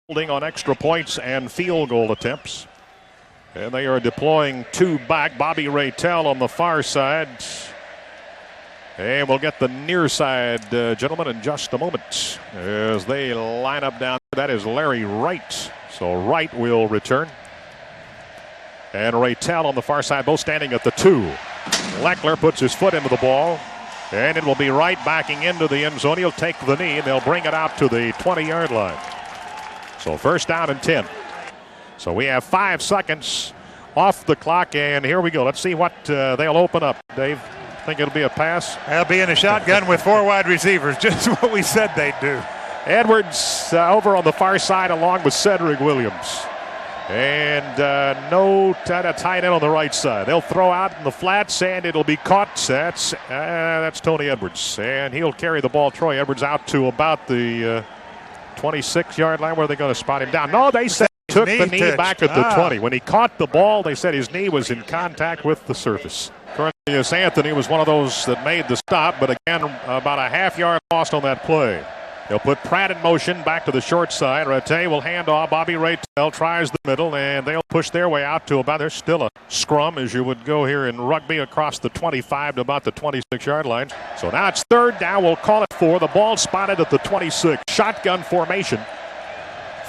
holding on extra points and field goal attempts. And they are deploying two back. Bobby Raytell on the far side. And we'll get the near side, gentlemen, in just a moment as they line up down. That is Larry Wright. So Wright will return. And Raytell on the far side, both standing at the 2. Leckler puts his foot into the ball. And it will be Wright backing into the end zone. He'll take the knee, and they'll bring it out to the 20-yard line. So first down and 10. So we have 5 seconds off the clock, and here we go. Let's see what they'll open up, Dave. Think it'll be a pass? They'll be in a shotgun with 4 wide receivers, just what we said they'd do. Edwards over on the far side along with Cedric Williams. And no tight end on the right side. They'll throw out in the flats, and it'll be caught. That's Tony Edwards. And he'll carry the ball. Troy Edwards out to about the 26-yard line. Where are they going to spot him down? No, they said he took the knee back at the 20. When he caught the ball, they said his knee was in contact with the surface. Cornelius Anthony was one of those that made the stop, but again, about a half-yard lost on that play. They'll put Pratt in motion back to the short side. Rattay will hand off. Bobby Raytell tries the middle, and they'll push their way out to about, there's still a scrum as you would go here in rugby across the 25 to about the 26-yard line. So now it's third down. We'll call it 4. The ball spotted at the 26. Shotgun formation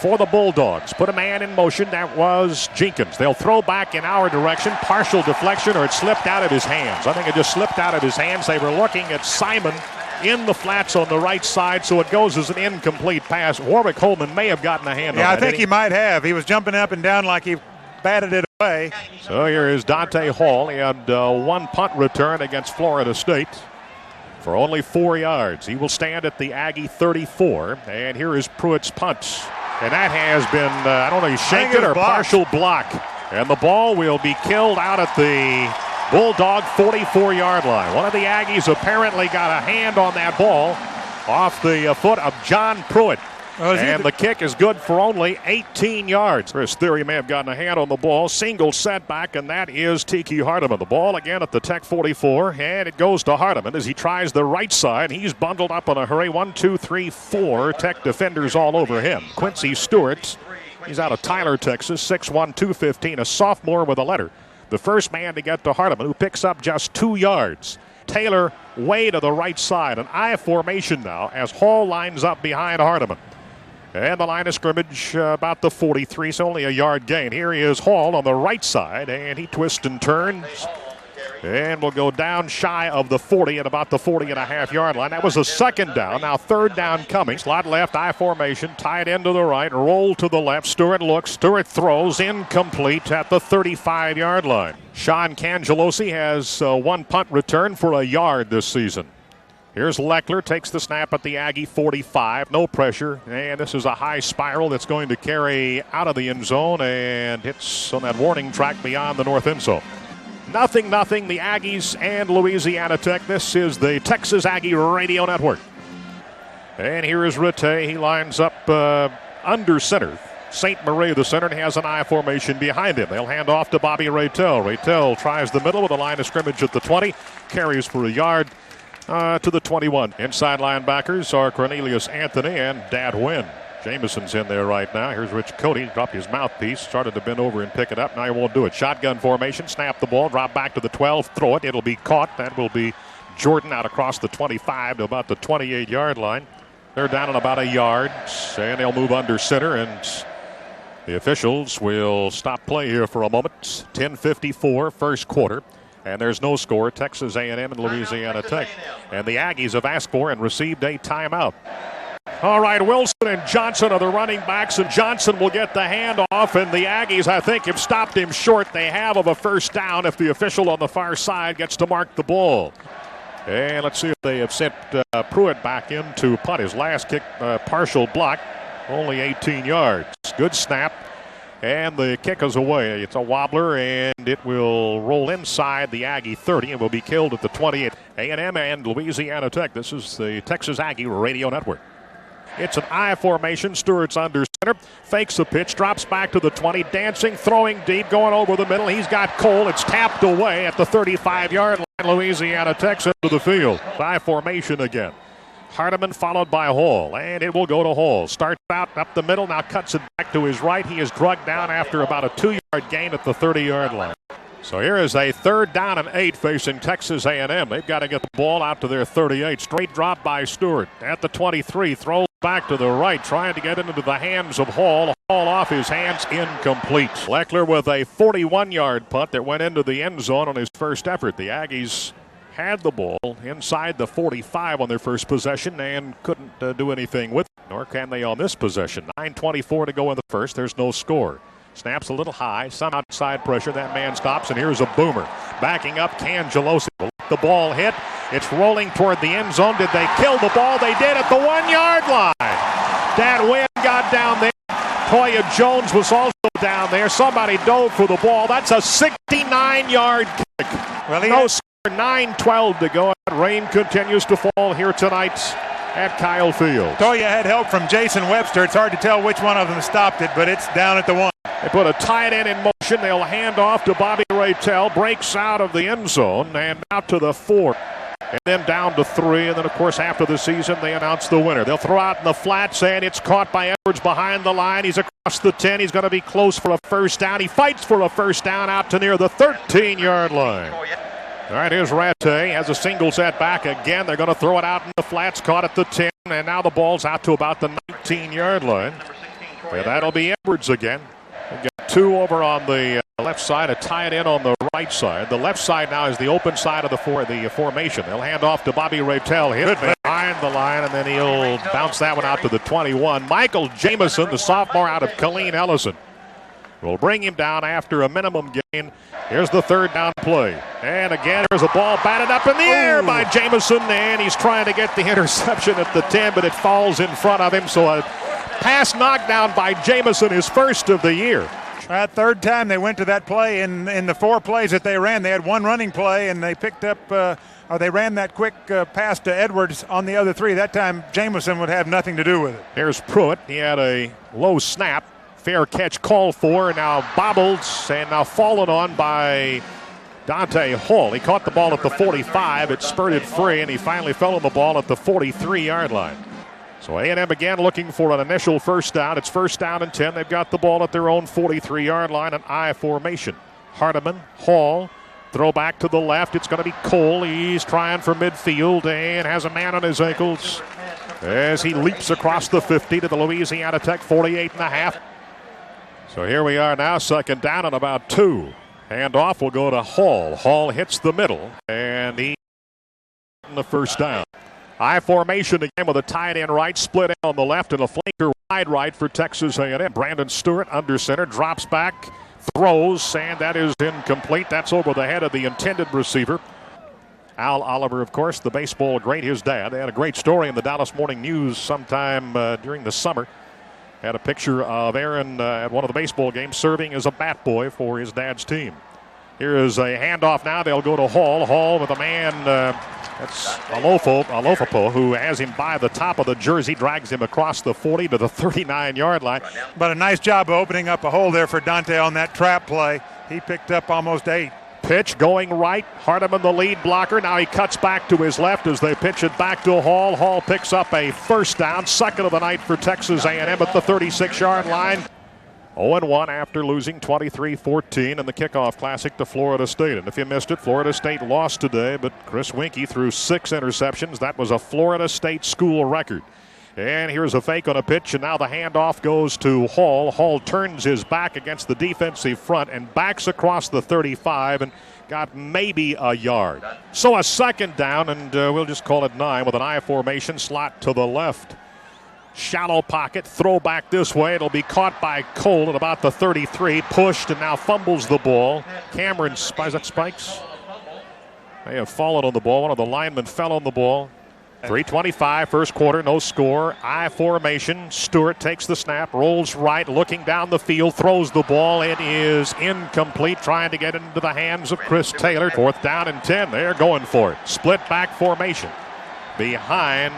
for the Bulldogs. Put a man in motion. That was Jenkins. They'll throw back in our direction. Partial deflection, or it slipped out of his hands. I think it just slipped out of his hands. They were looking at Simon in the flats on the right side, so it goes as an incomplete pass. Warwick Holman may have gotten a hand on that. Yeah, I think he might have. He was jumping up and down like he batted it away. So here is Dante Hall. He had one punt return against Florida State for only 4 yards. He will stand at the Aggie 34, and here is Pruitt's punt. And that has been, I don't know, he shanked it or partial block. And the ball will be killed out at the Bulldog 44-yard line. One of the Aggies apparently got a hand on that ball off the foot of John Pruitt. And the kick is good for only 18 yards. Chris Theory may have gotten a hand on the ball. Single setback, and that is Tiki Hardiman. The ball again at the Tech 44, and it goes to Hardiman as he tries the right side. He's bundled up in a hurry. 1, 2, 3, 4 Tech defenders all over him. Quincy Stewart, he's out of Tyler, Texas, 6'1", 215, a sophomore with a letter. The first man to get to Hardiman, who picks up just 2 yards. Taylor way to the right side. An I formation now as Hall lines up behind Hardiman. And the line of scrimmage about the 43, so only a yard gain. Here he is, Hall on the right side, and he twists and turns. And will go down shy of the 40 at about the 40.5-yard line. That was a second down. Now third down coming. Slot left, I formation, tight end to the right, roll to the left. Stewart looks, Stewart throws, incomplete at the 35-yard line. Sean Cangelosi has one punt return for a yard this season. Here's Leckler, takes the snap at the Aggie 45, no pressure, and this is a high spiral that's going to carry out of the end zone and hits on that warning track beyond the north end zone. 0-0, the Aggies and Louisiana Tech. This is the Texas Aggie Radio Network. And here is Rattay. He lines up under center. St. Marie, the center, and has an I formation behind him. They'll hand off to Bobby Raytell. Raytell tries the middle with a line of scrimmage at the 20, carries for a yard. To the 21. Inside linebackers are Cornelius Anthony and Dad Wynn. Jameson's in there right now. Here's Rich Cody. Dropped his mouthpiece. Started to bend over and pick it up. Now he won't do it. Shotgun formation. Snap the ball. Drop back to the 12. Throw it. It'll be caught. That will be Jordan out across the 25 to about the 28-yard line. They're down at about a yard. And they'll move under center. And the officials will stop play here for a moment. 10:54 first quarter. And there's no score. Texas A&M and Louisiana Tech. And the Aggies have asked for and received a timeout. All right, Wilson and Johnson are the running backs, and Johnson will get the handoff. And the Aggies, I think, have stopped him short. They have of a first down if the official on the far side gets to mark the ball. And let's see if they have sent Pruitt back in to punt. His last kick, partial block, only 18 yards. Good snap. And the kick is away. It's a wobbler, and it will roll inside the Aggie 30 and will be killed at the 28. A&M and Louisiana Tech. This is the Texas Aggie Radio Network. It's an I formation. Stewart's under center. Fakes the pitch. Drops back to the 20. Dancing, throwing deep, going over the middle. He's got Cole. It's tapped away at the 35-yard line. Louisiana Tech's into the field. I formation again. Hardiman followed by Hall, and it will go to Hall. Starts out up the middle, now cuts it back to his right. He is drugged down after about a 2-yard gain at the 30-yard line. So here is a 3rd down and 8 facing Texas A&M. They've got to get the ball out to their 38. Straight drop by Stewart at the 23. Throws back to the right, trying to get into the hands of Hall. Hall off his hands, incomplete. Leckler with a 41-yard punt that went into the end zone on his first effort. The Aggies had the ball inside the 45 on their first possession and couldn't do anything with it, nor can they on this possession. 9:24 to go in the first. There's no score. Snaps a little high, some outside pressure. That man stops, and here's a boomer. Backing up, Cangelosi. The ball hit. It's rolling toward the end zone. Did they kill the ball? They did at the 1-yard line. Dad Wynn got down there. Toya Jones was also down there. Somebody dove for the ball. That's a 69-yard kick. Well, no score. 9:12 to go. Rain continues to fall here tonight at Kyle Field. Toya had help from Jason Webster. It's hard to tell which one of them stopped it, but it's down at the 1. They put a tight end in motion. They'll hand off to Bobby Raytell. Breaks out of the end zone and out to the 4. And then down to 3. And then, of course, after the season, they announce the winner. They'll throw out in the flats, and it's caught by Edwards behind the line. He's across the 10. He's going to be close for a first down. He fights for a first down out to near the 13-yard line. All right, here's Rattay. Has a single set back again. They're going to throw it out in the flats. Caught at the 10. And now the ball's out to about the 19-yard line. And that'll be Edwards again. We've got 2 over on the left side, a tight end on the right side. The left side now is the open side of the formation. They'll hand off to Bobby Raytell. Hit behind the line, and then he'll bounce that one out to the 21. Michael Jamison, the sophomore out of Killeen Ellison, will bring him down after a minimum gain. Here's the 3rd down play. And again, there's a ball batted up in the air by Jamison, and he's trying to get the interception at the 10, but it falls in front of him. So a pass knockdown by Jamison, his first of the year. That 3rd time they went to that play in the 4 plays that they ran. They had 1 running play, and they picked up, or they ran that quick pass to Edwards on the other 3. That time, Jamison would have nothing to do with it. Here's Pruitt. He had a low snap. Fair catch called for, now bobbled and now fallen on by Dante Hall. He caught the ball at the 45. It spurted free, and he finally fell on the ball at the 43-yard line. So A&M again looking for an initial first down. It's 1st down and 10. They've got the ball at their own 43-yard line, an I formation. Hardiman, Hall, throw back to the left. It's going to be Cole. He's trying for midfield and has a man on his ankles as he leaps across the 50 to the Louisiana Tech 48.5. So here we are now, 2nd down and about 2. Handoff will go to Hall. Hall hits the middle, and he in the 1st down. I formation again with a tight end right, split end on the left, and a flanker wide right for Texas A&M. Brandon Stewart under center, drops back, throws, and that is incomplete. That's over the head of the intended receiver. Al Oliver, of course, the baseball great, his dad. They had a great story in the Dallas Morning News sometime during the summer. Had a picture of Aaron at one of the baseball games serving as a bat boy for his dad's team. Here is a handoff now. They'll go to Hall. Hall with a man, that's Alofapo, who has him by the top of the jersey, drags him across the 40 to the 39-yard line. But a nice job of opening up a hole there for Dante on that trap play. He picked up almost 8. Pitch going right. Hardiman the lead blocker. Now he cuts back to his left as they pitch it back to Hall. Hall picks up a 1st down, 2nd of the night for Texas A&M at the 36-yard line. 0-1 after losing 23-14 in the kickoff classic to Florida State. And if you missed it, Florida State lost today, but Chris Winkie threw 6 interceptions. That was a Florida State school record. And here's a fake on a pitch, and now the handoff goes to Hall. Hall turns his back against the defensive front and backs across the 35 and got maybe a yard. So a 2nd down, and we'll just call it 9 with an I formation, slot to the left. Shallow pocket, throw back this way. It'll be caught by Cole at about the 33, pushed, and now fumbles the ball. Cameron, is that Spikes? They have fallen on the ball. One of the linemen fell on the ball. 3:25, 1st quarter, no score. I formation. Stewart takes the snap, rolls right, looking down the field, throws the ball. It is incomplete, trying to get into the hands of Chris Taylor. 4th down and 10. They're going for it. Split back formation. Behind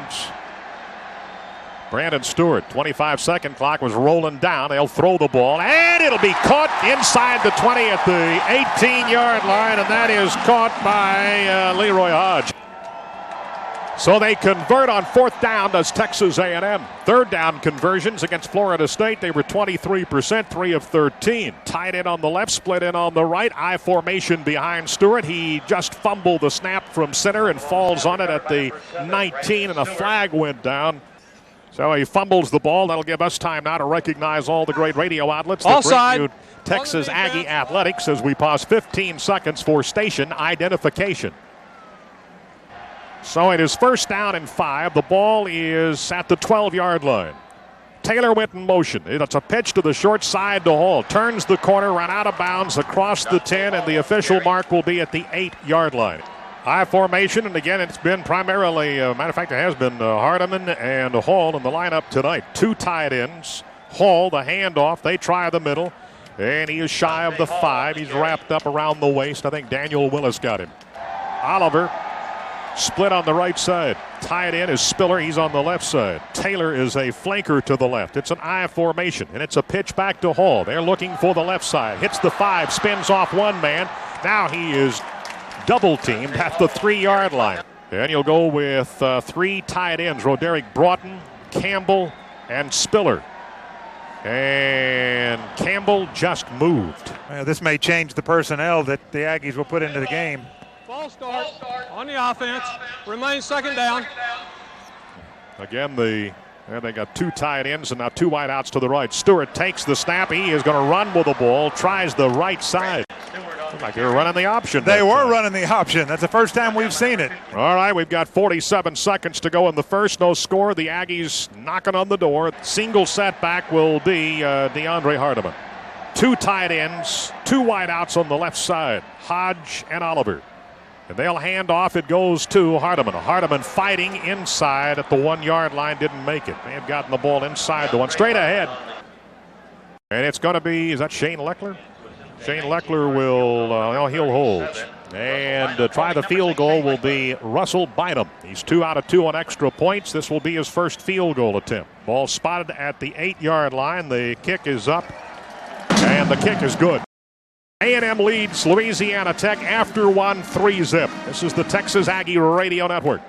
Brandon Stewart. 25-second clock was rolling down. They'll throw the ball, and it'll be caught inside the 20 at the 18-yard line, and that is caught by Leroy Hodge. So they convert on fourth down, does Texas A&M. Third down conversions against Florida State. They were 23%, 3 of 13. Tight end on the left, split in on the right. I formation behind Stewart. He just fumbled the snap from center and falls on it at the 19, and a flag went down. So he fumbles the ball. That'll give us time now to recognize all the great radio outlets that bring you Texas Aggie athletics as we pause 15 seconds for station identification. So it is first down and 5. The ball is at the 12-yard line. Taylor went in motion. It's a pitch to the short side to Hall. Turns the corner, run out of bounds across the 10, and the official mark will be at the 8-yard line. I formation, and again, it's been primarily, matter of fact, it has been Hardiman and Hall in the lineup tonight. 2 tight ends. Hall, the handoff. They try the middle, and he is shy of the 5. He's wrapped up around the waist. I think Daniel Willis got him. Oliver split on the right side. Tied in is Spiller. He's on the left side. Taylor is a flanker to the left. It's an I formation, and it's a pitch back to Hall. They're looking for the left side. Hits the 5, spins off one man. Now he is double-teamed at the 3-yard line. And you'll go with 3 tight ends. Roderick Broughton, Campbell, and Spiller. And Campbell just moved. Well, this may change the personnel that the Aggies will put into the game. False start on the offense. Remains second down. Again, they got 2 tight ends and now 2 wideouts to the right. Stewart takes the snap. He is going to run with the ball. Tries the right side. Looked like they were running the option. They were running the option. That's the first time we've seen it. All right, we've got 47 seconds to go in the first. No score. The Aggies knocking on the door. Single setback will be DeAndre Hardiman. 2 tight ends, 2 wideouts on the left side. Hodge and Oliver. And they'll hand off. It goes to Hardiman. Hardiman fighting inside at the 1-yard line. Didn't make it. They had gotten the ball inside the 1. Straight ahead. And it's going to be, is that Shane Leckler? Shane Leckler will, he'll hold. And try the field goal will be Russell Bynum. He's 2 out of 2 on extra points. This will be his first field goal attempt. Ball spotted at the 8-yard line. The kick is up. And the kick is good. A&M leads Louisiana Tech after 1, 3-zip. This is the Texas Aggie Radio Network.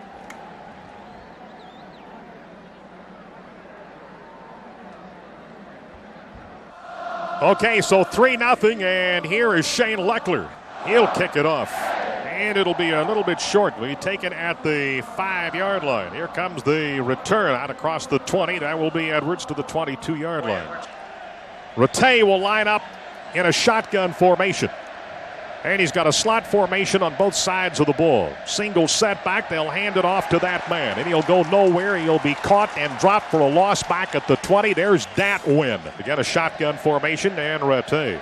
Okay, so 3-0, and here is Shane Leckler. He'll kick it off, and it'll be a little bit short. Will be taken at the 5-yard line. Here comes the return out across the 20. That will be Edwards to the 22-yard line. Rattay will line up in a shotgun formation. And he's got a slot formation on both sides of the ball. Single setback, they'll hand it off to that man. And he'll go nowhere. He'll be caught and dropped for a loss back at the 20. There's Dat Win. Again, a shotgun formation and Rattay.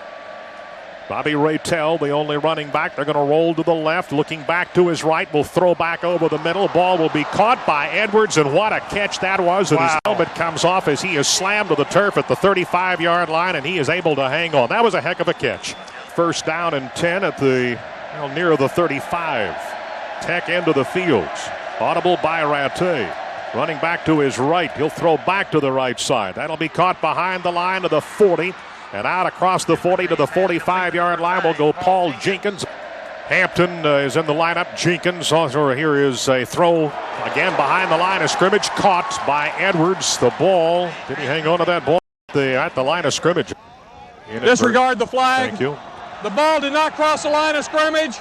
Bobby Raytell, the only running back. They're going to roll to the left. Looking back to his right. Will throw back over the middle. Ball will be caught by Edwards. And what a catch that was. And his helmet comes off as he is slammed to the turf at the 35-yard line. And he is able to hang on. That was a heck of a catch. First down and 10 at the near the 35. Tech end of the fields. Audible by Rattay. Running back to his right. He'll throw back to the right side. That'll be caught behind the line of the 40. And out across the 40 to the 45-yard line will go Paul Jenkins. Hampton is in the lineup. Jenkins, also here is a throw again behind the line of scrimmage. Caught by Edwards. The ball, did he hang on to that ball at the line of scrimmage? Disregard the flag. Thank you. The ball did not cross the line of scrimmage.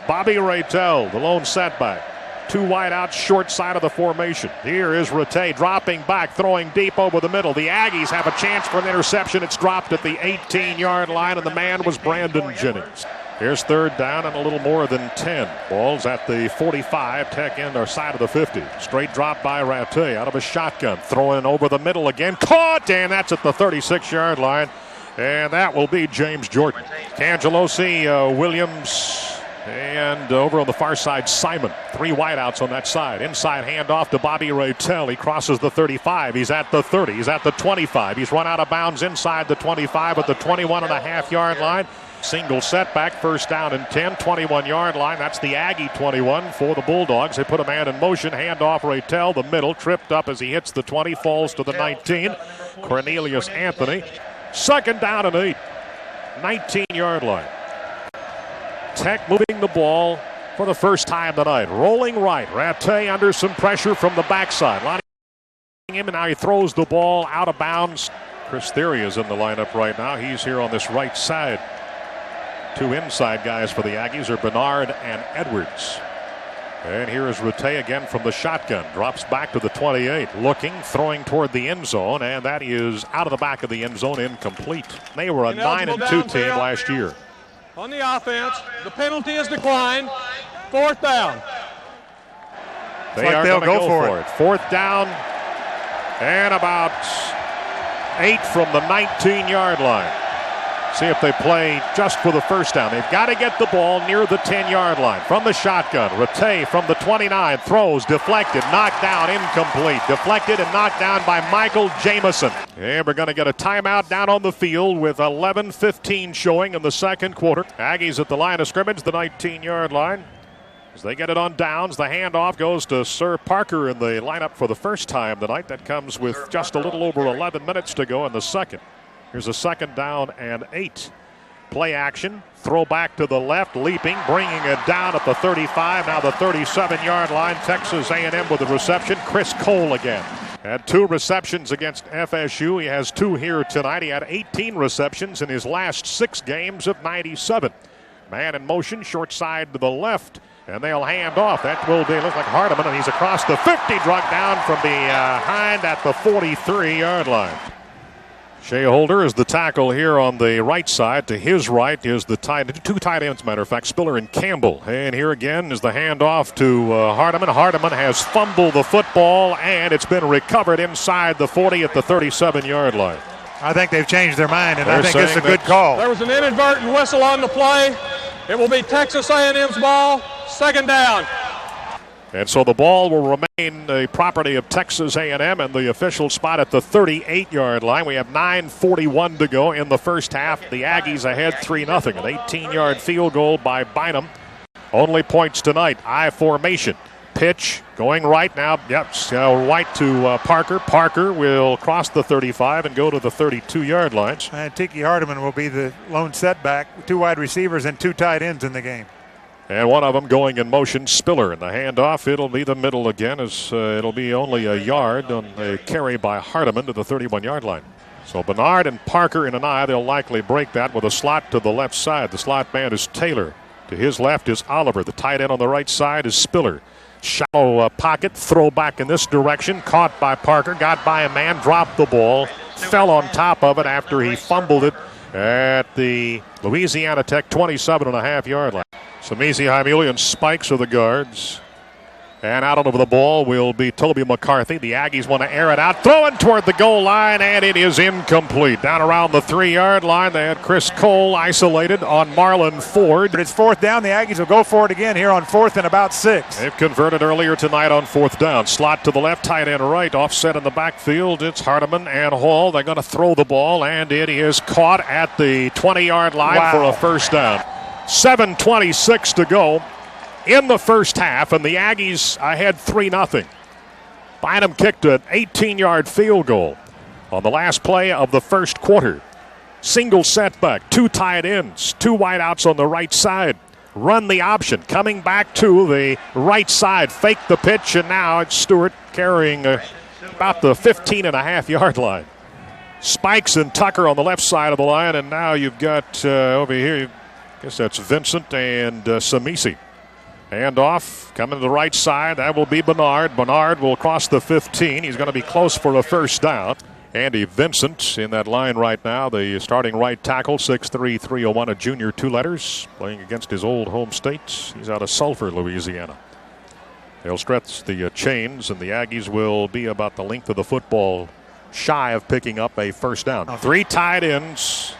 Bobby Raytell, the lone setback. 2 wide out, short side of the formation. Here is Rattay dropping back, throwing deep over the middle. The Aggies have a chance for an interception. It's dropped at the 18-yard line, and the man was Brandon Jennings. Here's third down and a little more than 10. Ball's at the 45, Tech end or side of the 50. Straight drop by Rattay out of a shotgun. Throwing over the middle again. Caught, and that's at the 36-yard line. And that will be James Jordan. Cangelosi, Williams, and over on the far side, Simon. 3 wideouts on that side. Inside handoff to Bobby Raytell. He crosses the 35. He's at the 30. He's at the 25. He's run out of bounds inside the 25 at the 21.5-yard line. Single setback, first down and 10, 21-yard line. That's the Aggie 21 for the Bulldogs. They put a man in motion. Handoff Raytell, the middle, tripped up as he hits the 20, falls to the 19. Cornelius Anthony. Second down and 8. 19-yard line. Tech moving the ball for the first time tonight. Rolling right. Rattay under some pressure from the backside. Lonnie him, and now he throws the ball out of bounds. Chris Theory is in the lineup right now. He's here on this right side. Two inside guys for the Aggies are Bernard and Edwards. And here is Rattay again from the shotgun. Drops back to the 28. Looking, throwing toward the end zone, and that is out of the back of the end zone, incomplete. They were a 9-2 team last year. On the offense, the penalty is declined. 4th down. They are going to go for it. 4th down and about 8 from the 19-yard line. See if they play just for the first down. They've got to get the ball near the 10-yard line. From the shotgun, Rattay from the 29 throws, deflected, knocked down, incomplete. Deflected and knocked down by Michael Jamison. And we're going to get a timeout down on the field with 11:15 showing in the second quarter. Aggies at the line of scrimmage, the 19-yard line. As they get it on downs, the handoff goes to Sir Parker in the lineup for the first time tonight. That comes with just a little over 11 minutes to go in the second. Here's a 2nd down and 8. Play action, throw back to the left, leaping, bringing it down at the 35, now the 37-yard line. Texas A&M with the reception. Chris Cole again. Had 2 receptions against FSU. He has 2 here tonight. He had 18 receptions in his last 6 games of 97. Man in motion, short side to the left, and they'll hand off. That will be, looks like Hardeman, and he's across the 50, dragged down from behind at the 43-yard line. Shea Holder is the tackle here on the right side. To his right is the two tight ends, matter of fact, Spiller and Campbell. And here again is the handoff to Hardeman. Hardeman has fumbled the football, and it's been recovered inside the 40 at the 37-yard line. I think they've changed their mind, and I think it's a good call. There was an inadvertent whistle on the play. It will be Texas A&M's ball, 2nd down. And so the ball will remain the property of Texas A&M and the official spot at the 38-yard line. We have 9:41 to go in the first half. The Aggies ahead 3-0. An 18-yard field goal by Bynum. Only points tonight. I formation. Pitch going right now. Yep, right to Parker. Parker will cross the 35 and go to the 32-yard line. And Tiki Hardeman will be the lone setback. 2 wide receivers and 2 tight ends in the game. And one of them going in motion, Spiller. In the handoff, it'll be the middle again, as it'll be only a yard on the carry by Hardeman to the 31-yard line. So Bernard and Parker in an eye. They'll likely break that with a slot to the left side. The slot man is Taylor. To his left is Oliver. The tight end on the right side is Spiller. Shallow pocket, throw back in this direction. Caught by Parker, got by a man, dropped the ball, fell on top of it after he fumbled it at the Louisiana Tech 27.5-yard line. Samisi Haimulian spikes of the guards. And out over the ball will be Toby McCarthy. The Aggies want to air it out. Throwing toward the goal line, and it is incomplete. Down around the 3-yard line, they had Chris Cole isolated on Marlon Ford. But it's 4th down. The Aggies will go for it again here on 4th and about 6. They've converted earlier tonight on 4th down. Slot to the left, tight end right. Offset in the backfield. It's Hardeman and Hall. They're going to throw the ball, and it is caught at the 20-yard line for a first down. 7:26 to go in the first half, and the Aggies ahead 3-0. Bynum kicked an 18-yard field goal on the last play of the first quarter. Single setback, 2 tight ends, 2 wideouts on the right side. Run the option, coming back to the right side, fake the pitch, and now it's Stewart carrying about the 15.5-yard line. Spikes and Tucker on the left side of the line, and now you've got over here, I guess that's Vincent and Samisi. Handoff coming to the right side. That will be Bernard. Bernard will cross the 15. He's going to be close for a first down. Andy Vincent in that line right now, the starting right tackle, 6'3", 301, a junior, 2 letters, playing against his old home state. He's out of Sulphur, Louisiana. They'll stretch the chains, and the Aggies will be about the length of the football, shy of picking up a first down. 3 tight ends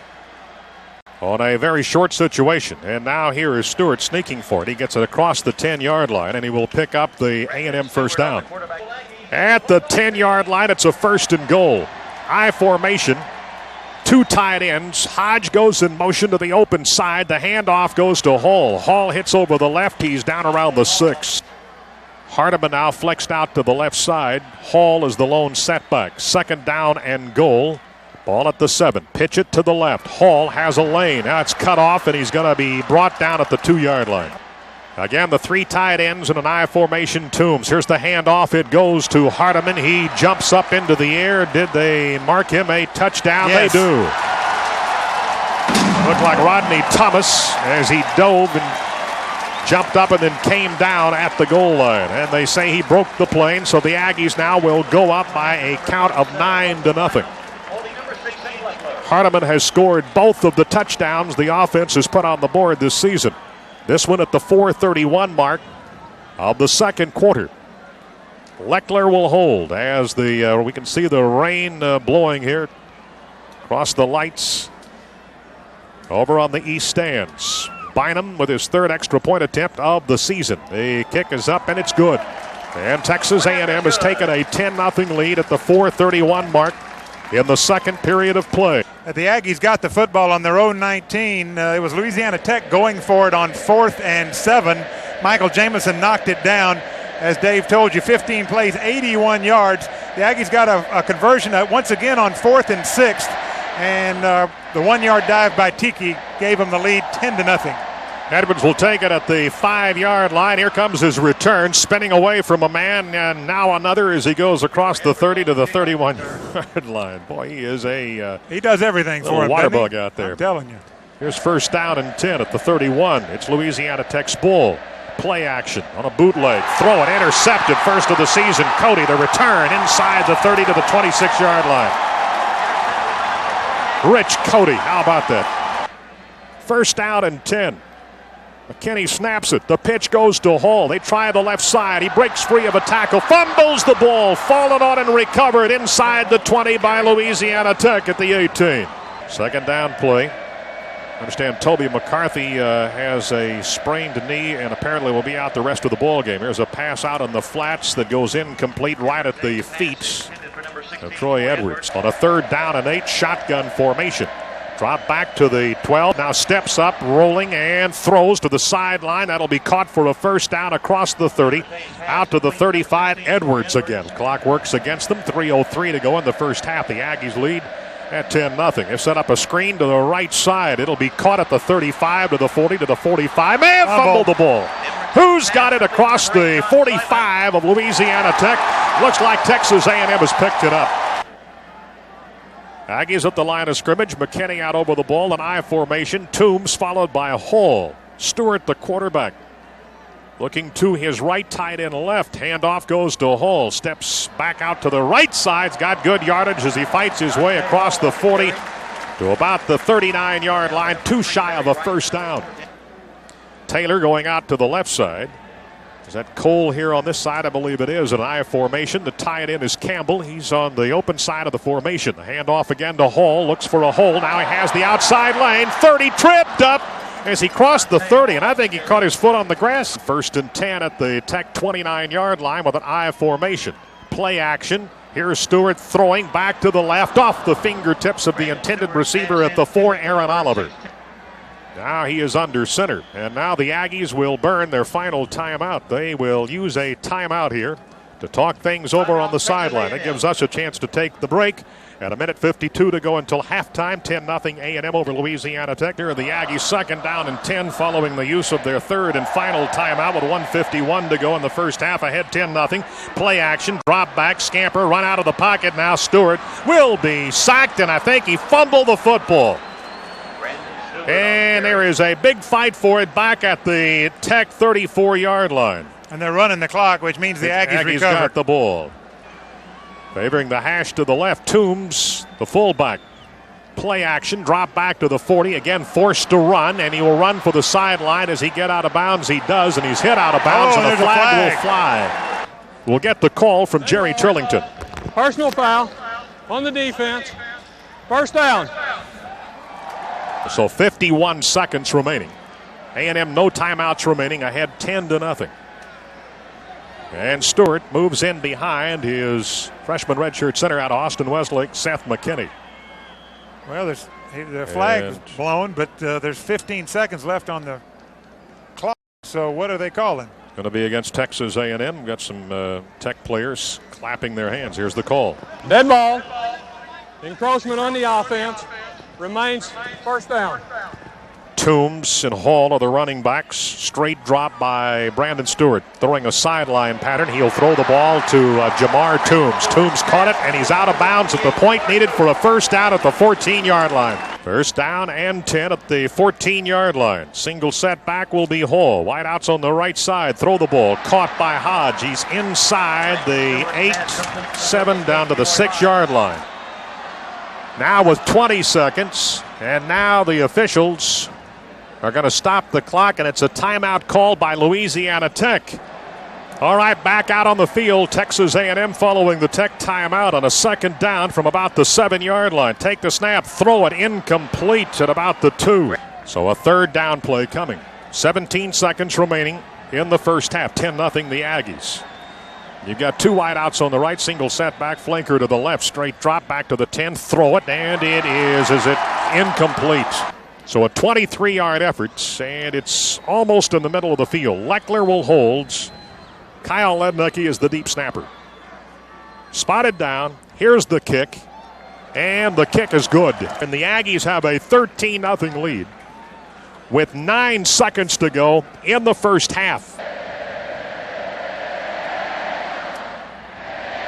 on a very short situation. And now here is Stewart sneaking for it. He gets it across the 10-yard line, and he will pick up the A&M first down. At the 10-yard line, it's a 1st and goal. I formation, 2 tight ends. Hodge goes in motion to the open side. The handoff goes to Hall. Hall hits over the left. He's down around the 6. Hardeman now flexed out to the left side. Hall is the lone setback. 2nd down and goal. Ball at the 7. Pitch it to the left. Hall has a lane. Now it's cut off, and he's going to be brought down at the 2-yard line. Again, the three tight ends in an I formation. Toombs. Here's the handoff. It goes to Hardiman. He jumps up into the air. Did they mark him a touchdown? Yes. They do. Looked like Rodney Thomas as he dove and jumped up and then came down at the goal line. And they say he broke the plane, so the Aggies now will go up by a count of 9-0. Hardiman has scored both of the touchdowns the offense has put on the board this season. This one at the 4:31 mark of the second quarter. Leckler will hold as we can see the rain blowing here across the lights over on the east stands. Bynum with his third extra point attempt of the season. The kick is up and it's good. And Texas A&M has taken a 10-0 lead at the 4:31 mark in the second period of play. The Aggies got the football on their own 19. It was Louisiana Tech going for it on 4th and 7. Michael Jamison knocked it down. As Dave told you, 15 plays, 81 yards. The Aggies got a conversion once again on 4th and 6th. And the 1-yard dive by Tiki gave him the lead 10-0. Edwards will take it at the 5-yard line. Here comes his return, spinning away from a man, and now another as he goes across the 30 to the 31-yard line. Boy, he is he does everything for him. Water bug out there. I'm telling you. Here's first down and 10 at the 31. It's Louisiana Tech's ball. Play action on a bootleg. Throw it, intercepted. First of the season. Cody, the return inside the 30 to the 26-yard line. Rich Cody, how about that? First down and 10. McKinney snaps it. The pitch goes to Hall. They try the left side. He breaks free of a tackle. Fumbles the ball. Fallen on and recovered inside the 20 by Louisiana Tech at the 18. Second down play. I understand Toby McCarthy has a sprained knee and apparently will be out the rest of the ball game. Here's a pass out on the flats that goes incomplete right at the feet of Troy Edwards. On a 3rd down and 8 shotgun formation. Drop back to the 12. Now steps up, rolling, and throws to the sideline. That'll be caught for a first down across the 30. Out to the 35. Edwards again. Clock works against them. 3:03 to go in the first half. The Aggies lead at 10-0. They've set up a screen to the right side. It'll be caught at the 35 to the 40 to the 45. Man, fumbled the ball. Who's got it across the 45 of Louisiana Tech? Looks like Texas A&M has picked it up. Aggies at the line of scrimmage. McKinney out over the ball. An I formation. Toombs followed by Hall. Stewart, the quarterback, looking to his right, tight end left. Handoff goes to Hall. Steps back out to the right side. He's got good yardage as he fights his way across the 40 to about the 39-yard line. Too shy of a first down. Taylor going out to the left side. Is that Cole here on this side? I believe it is. An I formation. The tie it in is Campbell. He's on the open side of the formation. The handoff again to Hall. Looks for a hole. Now he has the outside lane. 30 tripped up as he crossed the 30, and I think he caught his foot on the grass. 1st and 10 at the Tech 29-yard line with an I formation. Play action. Here's Stewart throwing back to the left off the fingertips of the intended receiver at the 4, Aaron Oliver. Now he is under center, and now the Aggies will burn their final timeout. They will use a timeout here to talk things over on the sideline. It gives us a chance to take the break. At 1:52 to go until halftime. 10-0 A&M over Louisiana Tech. Here are the Aggies 2nd down and 10 following the use of their 3rd and final timeout with 1:51 to go in the first half. Ahead 10-0. Play action, drop back, scamper, run out of the pocket. Now Stewart will be sacked, and I think he fumbled the football. And there is a big fight for it back at the Tech 34-yard line. And they're running the clock, which means the Aggies recovered. Got the ball. Favoring the hash to the left. Toombs, the fullback. Play action, drop back to the 40. Again, forced to run, and he will run for the sideline as he get out of bounds. He does, and he's hit out of bounds, and the flag will fly. We'll get the call from Jerry Turlington. Personal foul on the defense. First down. So 51 seconds remaining. A&M no timeouts remaining, ahead 10-0. And Stewart moves in behind his freshman redshirt center out of Austin Westlake, Seth McKinney. Well, the flag was blown, but there's 15 seconds left on the clock. So what are they calling? Going to be against Texas A&M. Got some Tech players clapping their hands. Here's the call. Dead ball. Encroachment on the offense. Remains first down. Toombs and Hall are the running backs. Straight drop by Brandon Stewart, throwing a sideline pattern. He'll throw the ball to Jamar Toombs. Toombs caught it, and he's out of bounds at the point needed for a first down at the 14-yard line. First down and 10 at the 14-yard line. Single setback will be Hall. Wideouts on the right side. Throw the ball. Caught by Hodge. He's inside the 8-7 down to the 6-yard line. Now with 20 seconds, and now the officials are going to stop the clock, and it's a timeout called by Louisiana Tech. All right, back out on the field, Texas A&M following the Tech timeout on a second down from about the 7-yard line. Take the snap, throw it, incomplete at about the 2. So a third down play coming. 17 seconds remaining in the first half. 10-0 the Aggies. You've got two wideouts on the right, single setback, flanker to the left, straight drop back to the 10, throw it, and it is incomplete. So a 23-yard effort, and it's almost in the middle of the field. Leckler will hold. Kyle Lednicki is the deep snapper. Spotted down. Here's the kick, and the kick is good. And the Aggies have a 13-0 lead with 9 seconds to go in the first half.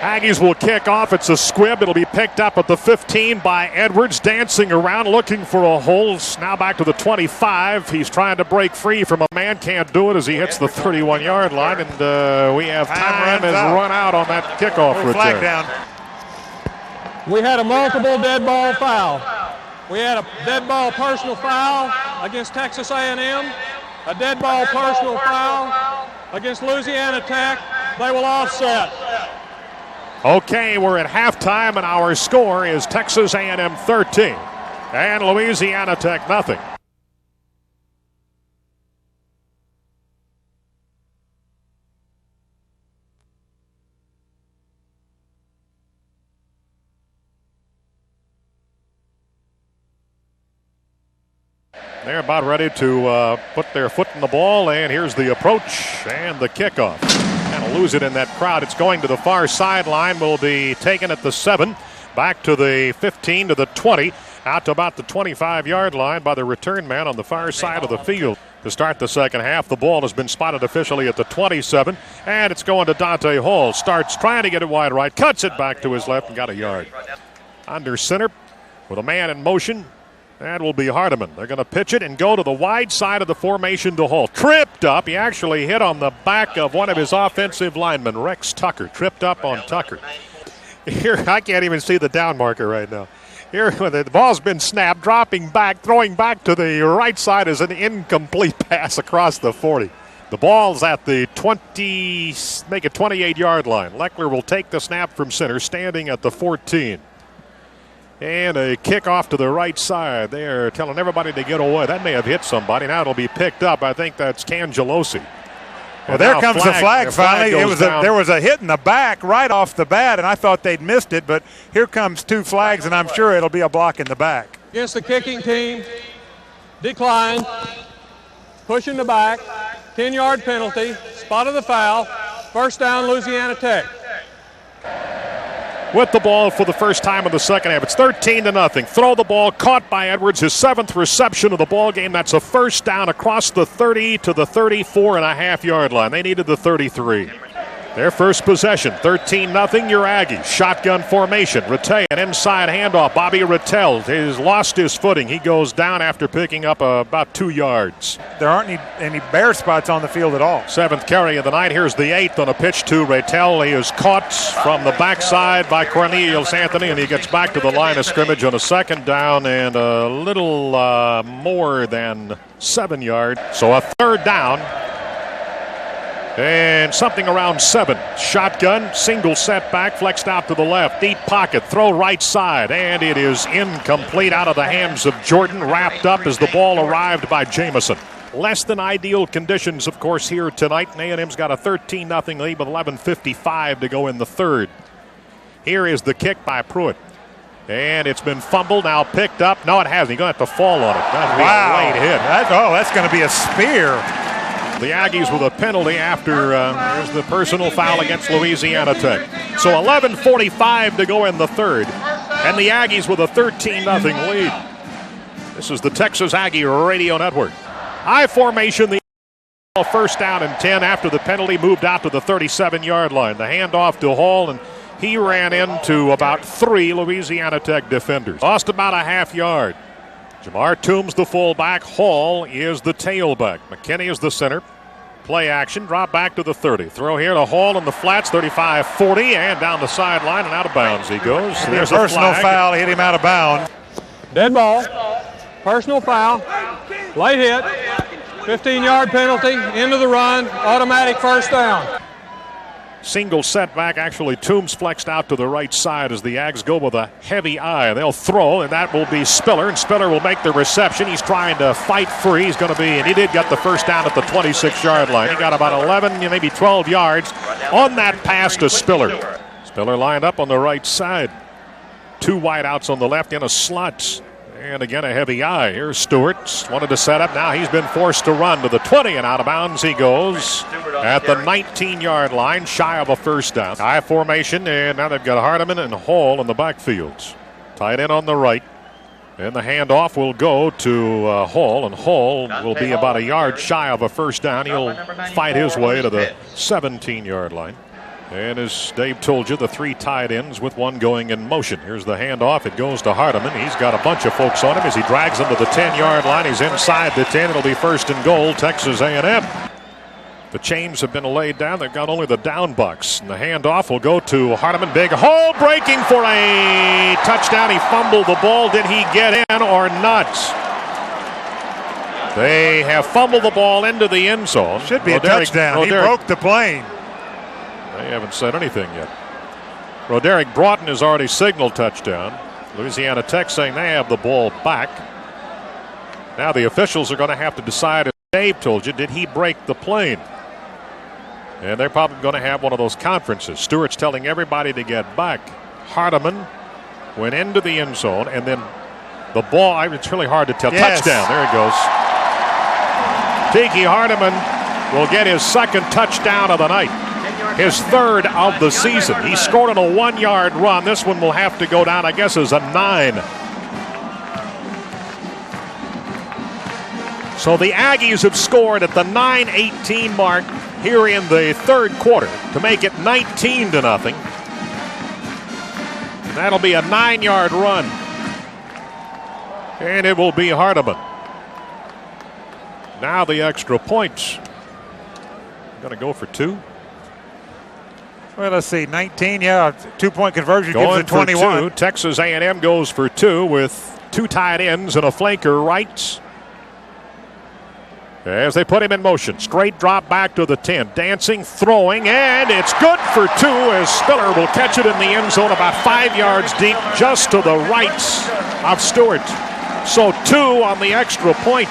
Aggies will kick off. It's a squib. It'll be picked up at the 15 by Edwards, dancing around looking for a hole. Now back to the 25. He's trying to break free from a man. Can't do it as he hits the 31-yard line. And we have time has run out on that kickoff return. Flag down. We had a multiple dead ball foul. We had a dead ball personal foul against Texas A&M, a dead ball personal foul against Louisiana Tech. They will offset. Okay, we're at halftime, and our score is Texas A&M 13 and Louisiana Tech nothing. They're about ready to put their foot in the ball, and here's the approach and the kickoff. Kind of lose it in that crowd. It's going to the far sideline. Will be taken at the 7, back to the 15, to the 20, out to about the 25-yard line by the return man on the far side of the field. To start the second half, the ball has been spotted officially at the 27, and it's going to Dante Hall. Starts trying to get it wide right, cuts it back to his left and got a yard. Under center with a man in motion. That will be Hardiman. They're going to pitch it and go to the wide side of the formation to Hall. Tripped up. He actually hit on the back of one of his offensive linemen, Rex Tucker. Tripped up on Tucker. Here, I can't even see the down marker right now. Here, the ball's been snapped, dropping back, throwing back to the right side is an incomplete pass across the 40. The ball's at the 28-yard line. Leckler will take the snap from center, standing at the 14. And a kickoff to the right side. They're telling everybody to get away. That may have hit somebody. Now it'll be picked up. I think that's Cangelosi. Well, there comes the flag finally. There was a hit in the back right off the bat, and I thought they'd missed it. But here comes 2 flags, and I'm sure it'll be a block in the back. Against the kicking team, decline, pushing the back, 10-yard penalty, spot of the foul, first down Louisiana Tech. With the ball for the first time in the second half. It's 13-0. Throw the ball, caught by Edwards, his 7th reception of the ball game. That's a first down across the 30 to the 34.5-yard line. They needed the 33. Their first possession, 13-0, your Aggies. Shotgun formation. Rattay, an inside handoff. Bobby Rattell has lost his footing. He goes down after picking up about 2 yards. There aren't any bare spots on the field at all. 7th carry of the night. Here's the 8th on a pitch to Rattell. He is caught from the backside by Cornelius Anthony, and he gets back to the line of scrimmage on a second down and a little more than 7 yards. So a third down. And something around 7. Shotgun, single setback, flexed out to the left. Deep pocket, throw right side, and it is incomplete out of the hands of Jordan. Wrapped up as the ball arrived by Jamison. Less than ideal conditions, of course, here tonight. A&M's got a 13-0 lead with 11:55 to go in the third. Here is the kick by Pruitt. And it's been fumbled, now picked up. No, it hasn't. He's going to have to fall on it. That'd be a late hit. That's going to be a spear. The Aggies with a penalty after there's the personal foul against Louisiana Tech. So 11:45 to go in the third, and the Aggies with a 13-0 lead. This is the Texas Aggie Radio Network. High formation, the first down and 10 after the penalty, moved out to the 37-yard line. The handoff to Hall, and he ran into about 3 Louisiana Tech defenders. Lost about a half yard. Jamar Toombs the fullback. Hall is the tailback. McKinney is the center. Play action, drop back to the 30. Throw here to Hall in the flats, 35-40, and down the sideline and out of bounds he goes. And there's a personal foul, hit him out of bounds. Dead ball, personal foul, late hit, 15-yard penalty, into the run, automatic first down. Single setback. Actually, Toombs flexed out to the right side as the Ags go with a heavy eye. They'll throw, and that will be Spiller, and Spiller will make the reception. He's trying to fight free. He's going to be, and he did get the first down at the 26-yard line. He got about 11, maybe 12 yards on that pass to Spiller. Spiller lined up on the right side. 2 wideouts on the left in a slot. And again, a heavy eye. Here's Stewart. Wanted to set up. Now he's been forced to run to the 20, and out of bounds he goes at the 19-yard line, shy of a first down. High formation, and now they've got Hardiman and Hall in the backfields. Tight end on the right. And the handoff will go to Hall, and Hall will be about a yard shy of a first down. He'll fight his way to the 17-yard line. And as Dave told you, the 3 tight ends with 1 going in motion. Here's the handoff. It goes to Hardiman. He's got a bunch of folks on him as he drags them to the 10-yard line. He's inside the 10. It'll be first and goal, Texas A&M. The chains have been laid down. They've got only the down bucks. And the handoff will go to Hardiman. Big hole, breaking for a touchdown. He fumbled the ball. Did he get in or not? They have fumbled the ball into the end zone. Should be a touchdown. He broke the plane. They haven't said anything yet. Roderick Broughton has already signaled touchdown. Louisiana Tech saying they have the ball back. Now the officials are going to have to decide, as Dave told you, did he break the plane? And they're probably going to have one of those conferences. Stewart's telling everybody to get back. Hardiman went into the end zone, and then the ball, it's really hard to tell. Yes. Touchdown, there it goes. Tiki Hardiman will get his 2nd touchdown of the night. His 3rd of the season. He scored on a 1-yard run. This one will have to go down, I guess, as a 9. So the Aggies have scored at the 9:18 mark here in the 3rd quarter to make it 19-0. And that'll be a 9-yard run. And it will be Hardiman. Now the extra points. Going to go for 2. Well, let's see, 19, yeah, 2-point conversion Going gives it 21. For 2. Texas A&M goes for 2 with 2 tight ends and a flanker right. As they put him in motion, straight drop back to the 10, dancing, throwing, and it's good for 2 as Spiller will catch it in the end zone about 5 yards deep just to the right of Stewart. So 2 on the extra point,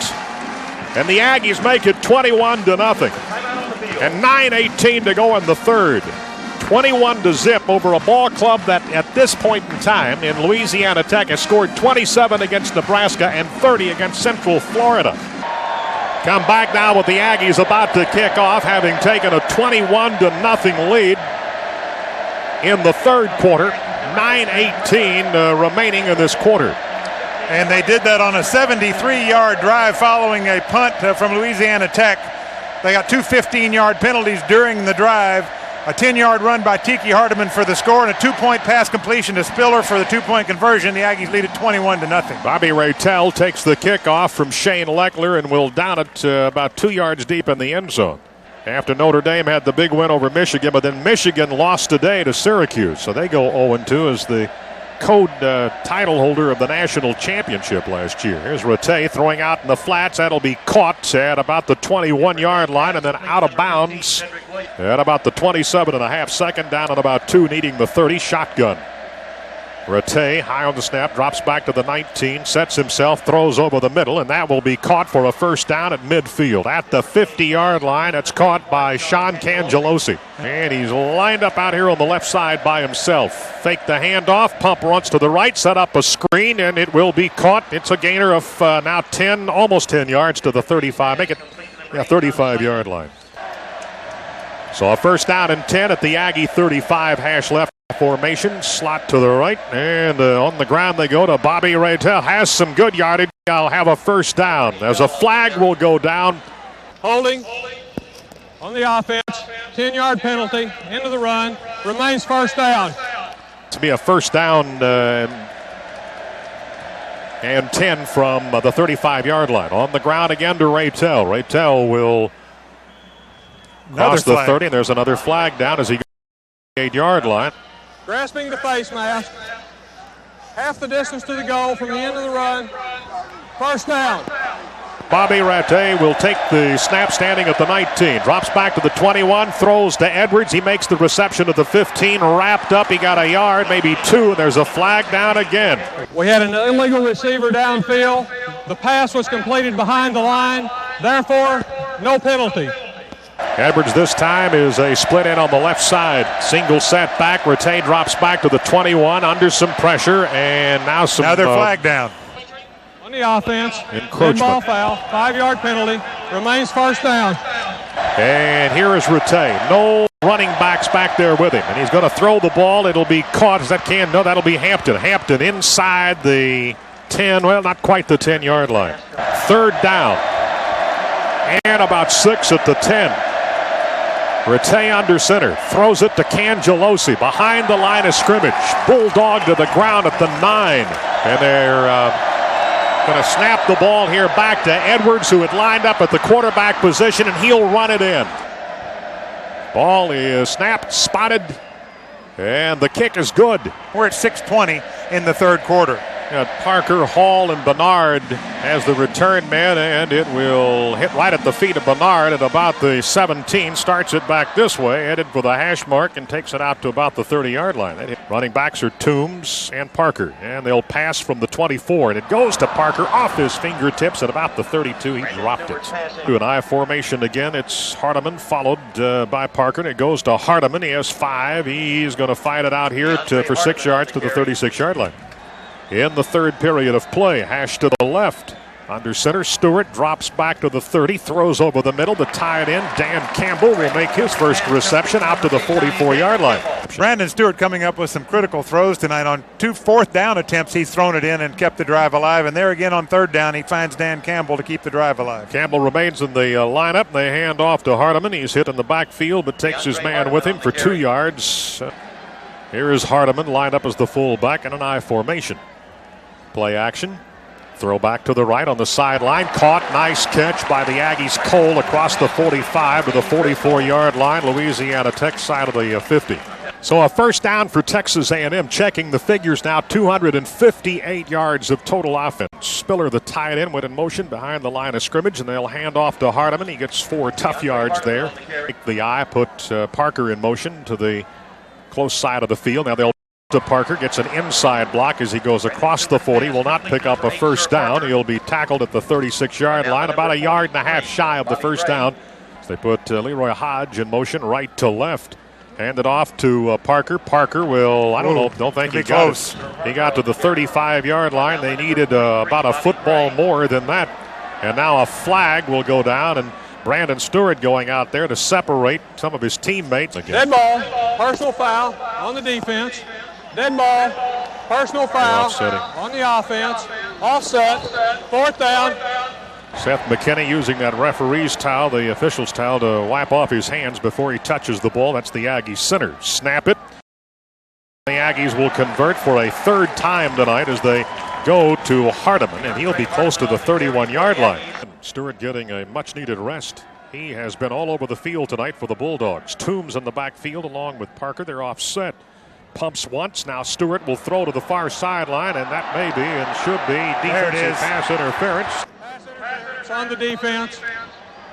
and the Aggies make it 21-0. And 9:18 to go in the 3rd. 21-0 over a ball club that at this point in time in Louisiana Tech has scored 27 against Nebraska and 30 against Central Florida. Come back now with the Aggies about to kick off, having taken a 21-0 lead in the 3rd quarter. 9:18 remaining in this quarter. And they did that on a 73-yard drive following a punt from Louisiana Tech. They got 2 15-yard penalties during the drive. A 10-yard run by Tiki Hardiman for the score, and a 2-point pass completion to Spiller for the 2-point conversion. The Aggies lead it 21-0. Bobby Raytell takes the kickoff from Shane Leckler and will down it about 2 yards deep in the end zone. After Notre Dame had the big win over Michigan, but then Michigan lost today to Syracuse. So they go 0-2 as the code title holder of the national championship last year. Here's Rattay throwing out in the flats. That'll be caught at about the 21-yard line and then out of bounds at about the 27.5. Second down and about 2, needing the 30. Shotgun. Rattay high on the snap, drops back to the 19, sets himself, throws over the middle, and that will be caught for a first down at midfield. At the 50-yard line, it's caught by Sean Cangelosi. And he's lined up out here on the left side by himself. Fake the handoff, pump runs to the right, set up a screen, and it will be caught. It's a gainer of now 10, almost 10 yards to the 35. Make it 35-yard line. So a first down and 10 at the Aggie 35, hash left. Formation, slot to the right, and on the ground they go to Bobby Raytel. Has some good yardage. I'll have a first down. As a flag will go down. Holding on the offense. 10-yard penalty. Into the run. Remains first down. To be a first down and 10 from the 35-yard line. On the ground again to Raytel. Raytel will cross the 30, and there's another flag down as he goes to the 8-yard line. Grasping the face mask. Half the distance to the goal from the end of the run. First down. Bobby Rattay will take the snap standing at the 19. Drops back to the 21. Throws to Edwards. He makes the reception at the 15. Wrapped up. He got a yard, maybe two. There's a flag down again. We had an illegal receiver downfield. The pass was completed behind the line. Therefore, no penalty. Edwards this time is a split in on the left side. Single set back. Rattay drops back to the 21 under some pressure, and now some another flag down. On the offense, encroachment. Ball foul, 5-yard penalty, remains first down. And here is Rattay. No running backs back there with him, and he's going to throw the ball. It'll be caught. Is that can? No, that'll be Hampton. Hampton inside the 10. Well, not quite the 10-yard line. Third down, and about 6 at the 10. Rattay under center, throws it to Cangelosi behind the line of scrimmage. Bulldog to the ground at the 9. And they're going to snap the ball here back to Edwards, who had lined up at the quarterback position, and he'll run it in. Ball is snapped, spotted, and the kick is good. We're at 6:20 in the third quarter. Parker, Hall, and Bernard as the return man, and it will hit right at the feet of Bernard at about the 17. Starts it back this way, headed for the hash mark, and takes it out to about the 30-yard line. Running backs are Toombs and Parker, and they'll pass from the 24, and it goes to Parker off his fingertips at about the 32. He dropped it. To an I formation again. It's Hardiman followed by Parker, and it goes to Hardiman. He has 5. He's going to fight it out here for 6 yards to the 36-yard line. In the third period of play, hash to the left. Under center, Stewart drops back to the 30, throws over the middle to tie it in. Dan Campbell will make his first reception out to the 44-yard line. Brandon Stewart coming up with some critical throws tonight. On 2 fourth down attempts, he's thrown it in and kept the drive alive. And there again on third down, he finds Dan Campbell to keep the drive alive. Campbell remains in the lineup. They hand off to Hardiman. He's hit in the backfield, but takes his man with him for 2 yards. Here is Hardiman lined up as the fullback in an I formation. Play action. Throw back to the right on the sideline. Caught. Nice catch by the Aggies. Cole across the 45 to the 44-yard line. Louisiana Tech side of the 50. So a first down for Texas A&M. Checking the figures now. 258 yards of total offense. Spiller, the tight end, went in motion behind the line of scrimmage, and they'll hand off to Hardiman. He gets 4 tough yards there. Take the eye. Put Parker in motion to the close side of the field. Now they'll to Parker, gets an inside block as he goes across the 40. Will not pick up a first down. He'll be tackled at the 36-yard line, about 1.5 yards shy of the first down. They put Leroy Hodge in motion right to left. Hand it off to Parker. Parker will, don't think he got it. He got to the 35-yard line. They needed about a football more than that. And now a flag will go down, and Brandon Stewart going out there to separate some of his teammates. Dead ball, personal foul on the defense. Dead ball, personal foul on the offense. Offset, fourth down. Seth McKinney using that referee's towel, the official's towel, to wipe off his hands before he touches the ball. That's the Aggies center. Snap it. The Aggies will convert for a third time tonight as they go to Hardiman, and he'll be close to the 31-yard line. Stewart getting a much-needed rest. He has been all over the field tonight for the Bulldogs. Toombs in the backfield along with Parker. They're offset. Pumps once. Now Stewart will throw to the far sideline, and that may be and should be defensive pass interference. Pass interference on the defense.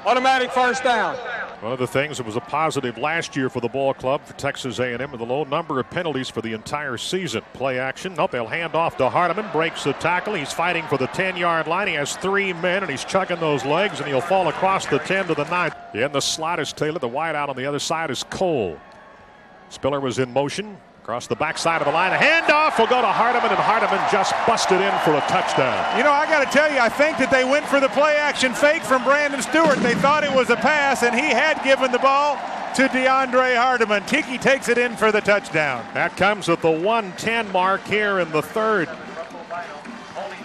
Automatic first down. One of the things that was a positive last year for the ball club for Texas A&M with a low number of penalties for the entire season. Play action. Nope, they'll hand off to Hardiman. Breaks the tackle. He's fighting for the 10-yard line. He has 3 men, and he's chugging those legs, and he'll fall across the 10 to the 9. In the slot is Taylor. The wide out on the other side is Cole. Spiller was in motion. Across the backside of the line, a handoff will go to Hardiman, and Hardiman just busted in for a touchdown. You know, I got to tell you, I think that they went for the play-action fake from Brandon Stewart. They thought it was a pass, and he had given the ball to DeAndre Hardiman. Tiki takes it in for the touchdown. That comes at the 1:10 mark here in the third.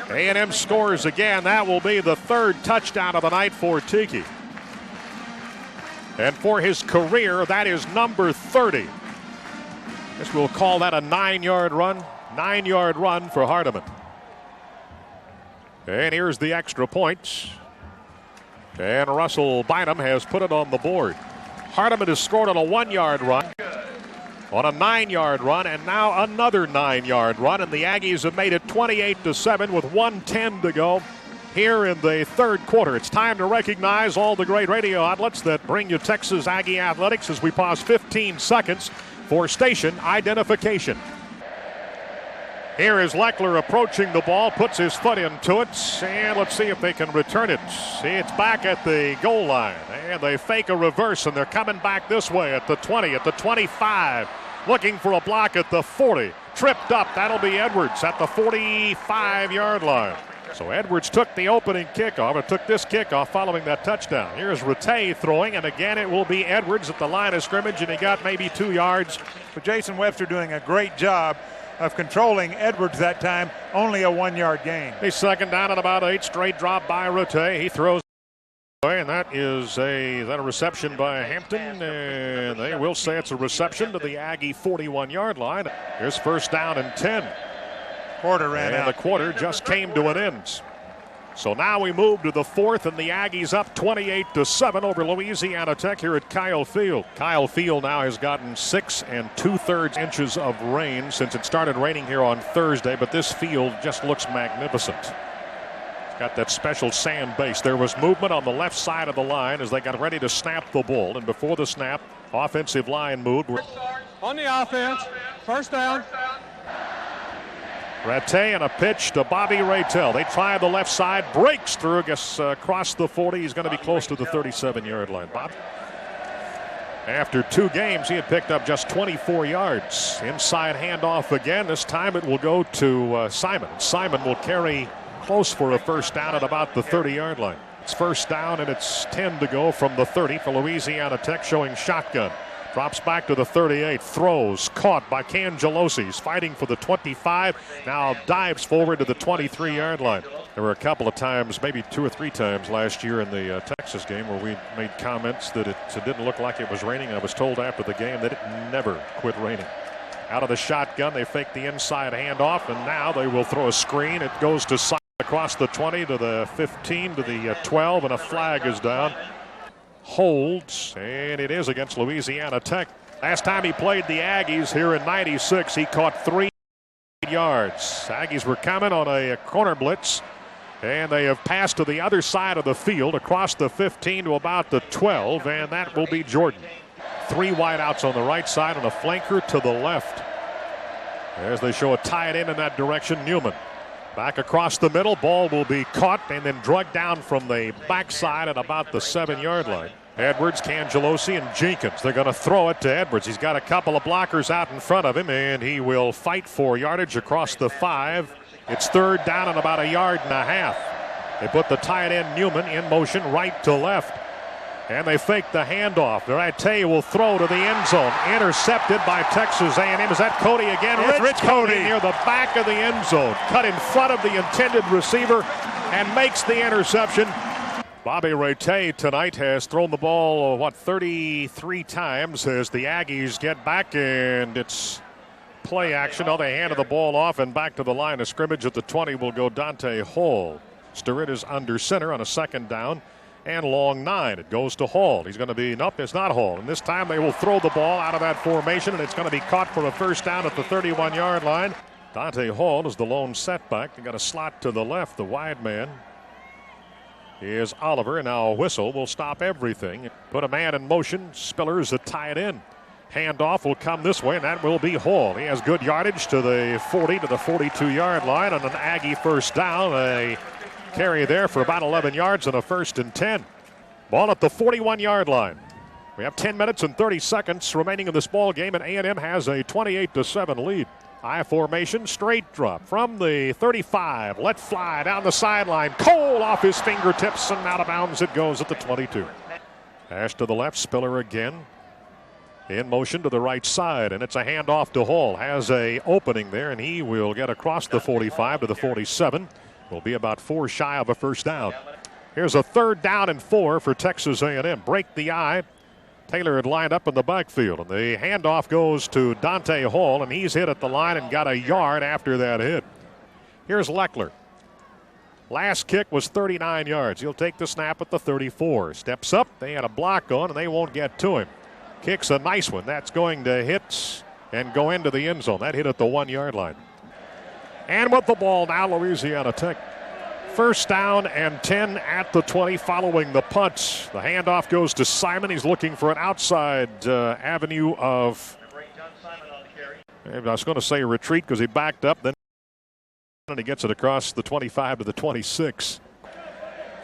A&M scores again. That will be the third touchdown of the night for Tiki. And for his career, that is number 30. Guess we'll call that a 9-yard run. 9-yard run for Hardiman. And here's the extra point. And Russell Bynum has put it on the board. Hardiman has scored on a 1-yard run, on a 9-yard run, and now another 9-yard run. And the Aggies have made it 28-7 with 1:10 to go here in the third quarter. It's time to recognize all the great radio outlets that bring you Texas Aggie athletics as we pause 15 seconds for station identification. Here is Leckler approaching the ball, puts his foot into it, and let's see if they can return it. See, it's back at the goal line, and they fake a reverse, and they're coming back this way at the 20, at the 25, looking for a block at the 40. Tripped up, that'll be Edwards at the 45-yard line. So Edwards took the opening kickoff, or took this kickoff following that touchdown. Here's Rattay throwing, and again it will be Edwards at the line of scrimmage, and he got maybe 2 yards. But Jason Webster doing a great job of controlling Edwards that time, only a 1-yard gain. A second down and about 8, straight drop by Rattay. He throws away, and that is a reception by Hampton, and they will say it's a reception to the Aggie 41-yard line. Here's first down and 10. Quarter ran out. And the quarter just came to an end. So now we move to the fourth, and the Aggies up 28-7 over Louisiana Tech here at Kyle Field. Kyle Field now has gotten 6 2/3 inches of rain since it started raining here on Thursday, but this field just looks magnificent. It's got that special sand base. There was movement on the left side of the line as they got ready to snap the ball, and before the snap, offensive line moved. On the offense, first down. Rattay and a pitch to Bobby Raytel. They try the left side, breaks through, gets across the 40. He's going to be close to the 37-yard line. Bob. After 2 games, he had picked up just 24 yards. Inside handoff again. This time it will go to Simon. Simon will carry close for a first down at about the 30-yard line. It's first down, and it's 10 to go from the 30 for Louisiana Tech, showing shotgun. Drops back to the 38, throws, caught by Cangelosi. He's fighting for the 25, now dives forward to the 23-yard line. There were a couple of times, maybe 2 or 3 times last year in the Texas game where we made comments that it didn't look like it was raining. I was told after the game that it never quit raining. Out of the shotgun, they fake the inside handoff, and now they will throw a screen. It goes to Simon across the 20 to the 15 to the 12, and a flag is down. Holds, and it is against Louisiana Tech. Last time he played the Aggies here in '96, he caught 3 yards. Aggies were coming on a corner blitz, and they have passed to the other side of the field across the 15 to about the 12, and that will be Jordan. 3 wideouts on the right side and a flanker to the left. As they show a tight end in that direction, Newman. Back across the middle, ball will be caught and then dragged down from the backside at about the 7-yard line. Edwards, Cangelosi, and Jenkins. They're going to throw it to Edwards. He's got a couple of blockers out in front of him, and he will fight for yardage across the 5. It's third down and about 1.5 yards. They put the tight end Newman in motion right to left. And they fake the handoff. Rattay will throw to the end zone. Intercepted by Texas A&M. Is that Cody again? It's Rich Cody near the back of the end zone. Cut in front of the intended receiver and makes the interception. Bobby Rattay tonight has thrown the ball, 33 times as the Aggies get back, and it's play action. Oh, they handed the ball off, and back to the line of scrimmage at the 20 will go Dante Hall. Sturridge is under center on a second down. And long 9. It goes to Hall. He's going to be, nope, it's not Hall. And this time they will throw the ball out of that formation, and it's going to be caught for a first down at the 31-yard line. Dante Hall is the lone setback. They got a slot to the left. The wide man is Oliver, and now a whistle will stop everything. Put a man in motion. Spillers a tight end. Handoff will come this way, and that will be Hall. He has good yardage to the 40 to the 42-yard line on an Aggie first down. A carry there for about 11 yards and a 1st and 10. Ball at the 41-yard line. We have 10 minutes and 30 seconds remaining in this ball game, and A&M has a 28-7 lead. I formation, straight drop from the 35. Let fly down the sideline. Cole off his fingertips, and out of bounds it goes at the 22. Pass to the left, Spiller again. In motion to the right side, and it's a handoff to Hall. Has a opening there, and he will get across the 45 to the 47. Will be about 4 shy of a first down. Here's a 3rd down and 4 for Texas A&M. Break the eye. Taylor had lined up in the backfield, and the handoff goes to Dante Hall, and he's hit at the line and got a yard after that hit. Here's Leckler. Last kick was 39 yards. He'll take the snap at the 34. Steps up. They had a block on, and they won't get to him. Kicks a nice one. That's going to hit and go into the end zone. That hit at the 1-yard line. And with the ball now, Louisiana Tech. 1st down and 10 at the 20 following the punt. The handoff goes to Simon. He's looking for an outside avenue of, I was going to say retreat because he backed up. Then he gets it across the 25 to the 26.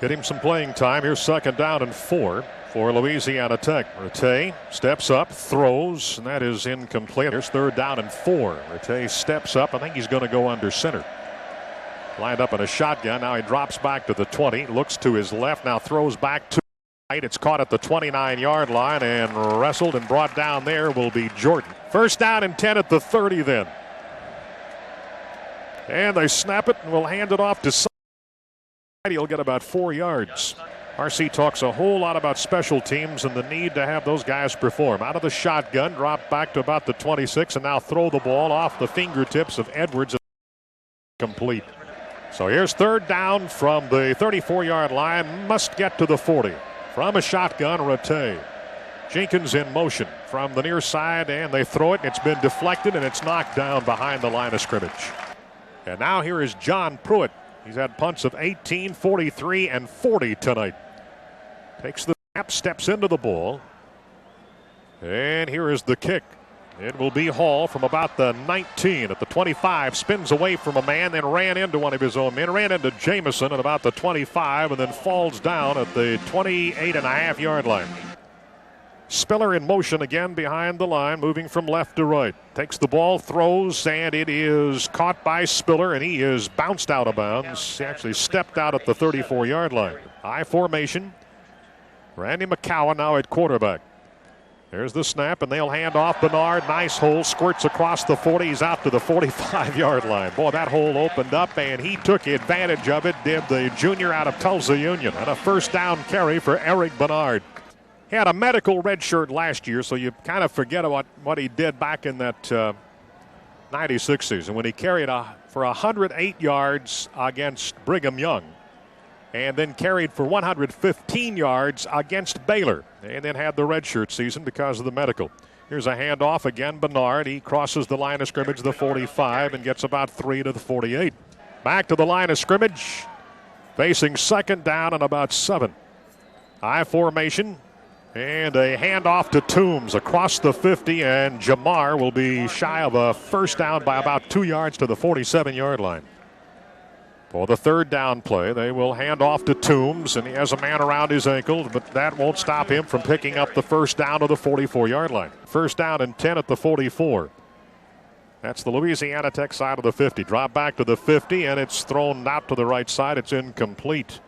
Get him some playing time. Here's 2nd down and 4 for Louisiana Tech. Rattay steps up, throws, and that is incomplete. Here's 3rd down and 4. Rattay steps up. I think he's going to go under center. Lined up in a shotgun. Now he drops back to the 20. Looks to his left. Now throws back to the right. It's caught at the 29-yard line and wrestled and brought down there will be Jordan. 1st down and 10 at the 30 then. And they snap it and will hand it off to Simon. He'll get about 4 yards. RC talks a whole lot about special teams and the need to have those guys perform. Out of the shotgun, drop back to about the 26, and now throw the ball off the fingertips of Edwards. Complete. So here's 3rd down from the 34-yard line. Must get to the 40. From a shotgun, Rattay. Jenkins in motion from the near side, and they throw it. It's been deflected, and it's knocked down behind the line of scrimmage. And now here is John Pruitt. He's had punts of 18, 43, and 40 tonight. Takes the snap, steps into the ball. And here is the kick. It will be Hall from about the 19 at the 25. Spins away from a man, then ran into one of his own men. Ran into Jamison at about the 25 and then falls down at the 28.5-yard line. Spiller in motion again behind the line, moving from left to right. Takes the ball, throws, and it is caught by Spiller, and he is bounced out of bounds. He actually stepped out at the 34-yard line. I formation. Randy McCowan now at quarterback. There's the snap, and they'll hand off Bernard. Nice hole, squirts across the 40. He's out to the 45-yard line. Boy, that hole opened up, and he took advantage of it, did the junior out of Tulsa Union. And a 1st down carry for Eric Bernard. He had a medical red shirt last year, so you kind of forget what he did back in that 96 season when he carried for 108 yards against Brigham Young and then carried for 115 yards against Baylor and then had the red shirt season because of the medical. Here's a handoff again, Bernard. He crosses the line of scrimmage, the 45, and gets about 3 to the 48. Back to the line of scrimmage, facing 2nd down and about 7. I formation. And a handoff to Toombs across the 50, and Jamar will be shy of a 1st down by about 2 yards to the 47-yard line. For the 3rd down play, they will hand off to Toombs, and he has a man around his ankle, but that won't stop him from picking up the 1st down to the 44-yard line. 1st down and 10 at the 44. That's the Louisiana Tech side of the 50. Drop back to the 50, and it's thrown out to the right side. It's incomplete.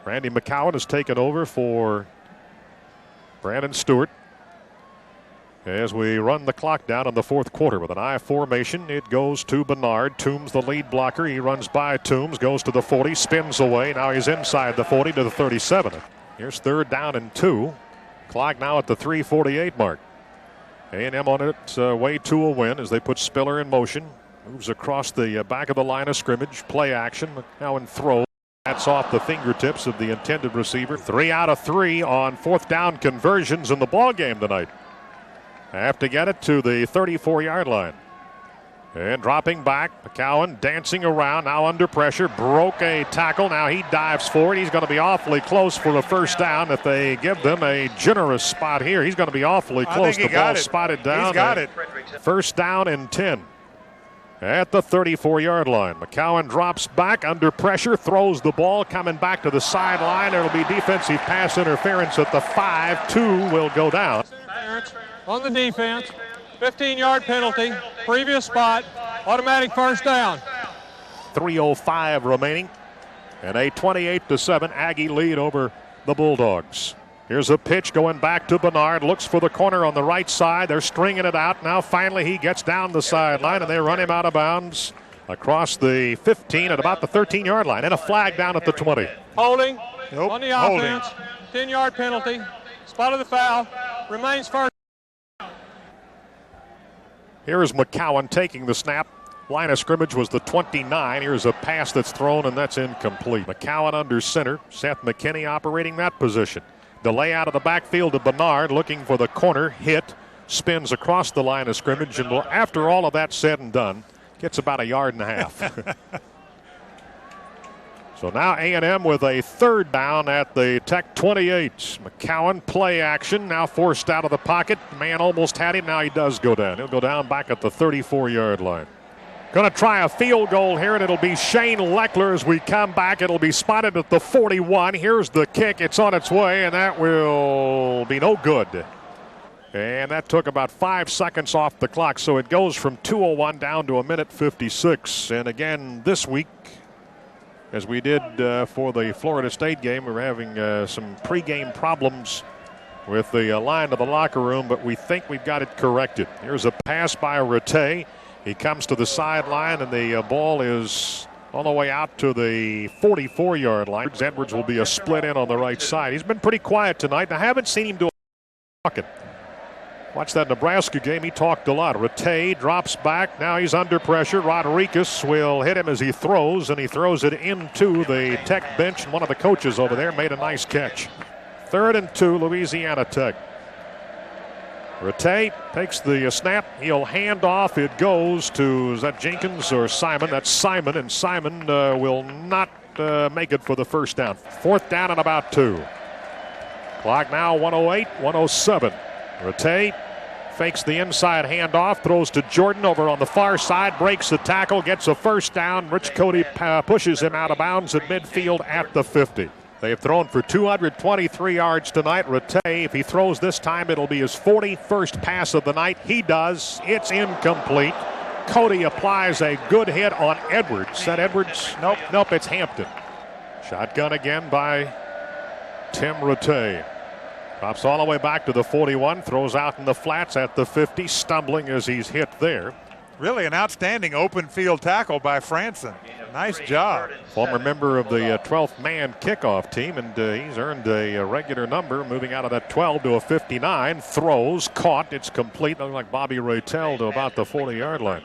Randy McCowan has taken over for Brandon Stewart as we run the clock down in the 4th quarter with an I formation. It goes to Bernard. Toombs, the lead blocker. He runs by Toombs, goes to the 40, spins away. Now he's inside the 40 to the 37. Here's 3rd down and 2. Clock now at the 3:48 mark. A&M on its way to a win as they put Spiller in motion. Moves across the back of the line of scrimmage. Play action. Now in throw. That's off the fingertips of the intended receiver. 3 out of 3 on 4th down conversions in the ball game tonight. Have to get it to the 34-yard line. And dropping back, McCowan dancing around, now under pressure, broke a tackle. Now he dives forward. He's going to be awfully close for a 1st down if they give them a generous spot here. He's going to be awfully close. The ball spotted down. He's got it. 1st down and 10. At the 34-yard line. McCowan drops back under pressure, throws the ball, coming back to the sideline. There will be defensive pass interference at the 5. 2 will go down. On the defense, 15-yard penalty, previous spot, automatic 1st down. 3:05 remaining, and a 28-7 Aggie lead over the Bulldogs. Here's a pitch going back to Bernard. Looks for the corner on the right side. They're stringing it out. Now finally he gets down the sideline and they run him out of bounds across the 15 at about the 13-yard line. And a flag down at the 20. Holding Nope. on the Holding. offense. 10-yard penalty. Spot of the foul. Remains first. Here is McCowan taking the snap. Line of scrimmage was the 29. Here's a pass that's thrown, and that's incomplete. McCowan under center. Seth McKinney operating that position. Delay out of the backfield to Bernard, looking for the corner. Hit. Spins across the line of scrimmage, and after all of that said and done, gets about a yard and a half. So now A&M with a third down at the Tech 28. McCowan play action, now forced out of the pocket. The man almost had him. Now he does go down. He'll go down back at the 34-yard line. Going to try a field goal here, and it'll be Shane Leckler as we come back. It'll be spotted at the 41. Here's the kick. It's on its way, and that will be no good. And that took about 5 seconds off the clock, so it goes from 2:01 down to 1:56. And again, this week, as we did for the Florida State game, we were having some pregame problems with the line to the locker room, but we think we've got it corrected. Here's a pass by Rattay. He comes to the sideline, and the ball is all the way out to the 44-yard line. Edwards will be a split in on the right side. He's been pretty quiet tonight, and I haven't seen him do talking. Watch that Nebraska game. He talked a lot. Rattay drops back. Now he's under pressure. Rodriguez will hit him as he throws, and he throws it into the Tech bench. And one of the coaches over there made a nice catch. 3rd and 2, Louisiana Tech. Rattay takes the snap. He'll hand off. It goes to, is that Jenkins or Simon? That's Simon, and Simon will not make it for the first down. 4th down and about 2. Clock now 1:08, 1:07. Rattay fakes the inside handoff, throws to Jordan over on the far side, breaks the tackle, gets a first down. Rich Cody pushes him out of bounds at midfield at the 50. They have thrown for 223 yards tonight. Rattay, if he throws this time, it'll be his 41st pass of the night. He does. It's incomplete. Cody applies a good hit on Edwards. Is that Edwards? Nope, it's Hampton. Shotgun again by Tim Rattay. Drops all the way back to the 41, throws out in the flats at the 50, stumbling as he's hit there. Really an outstanding open field tackle by Franson. Nice job. Former member of the 12th man kickoff team, and he's earned a regular number, moving out of that 12 to a 59. Throws, caught, it's complete. Looking like Bobby Rattell to about the 40-yard line.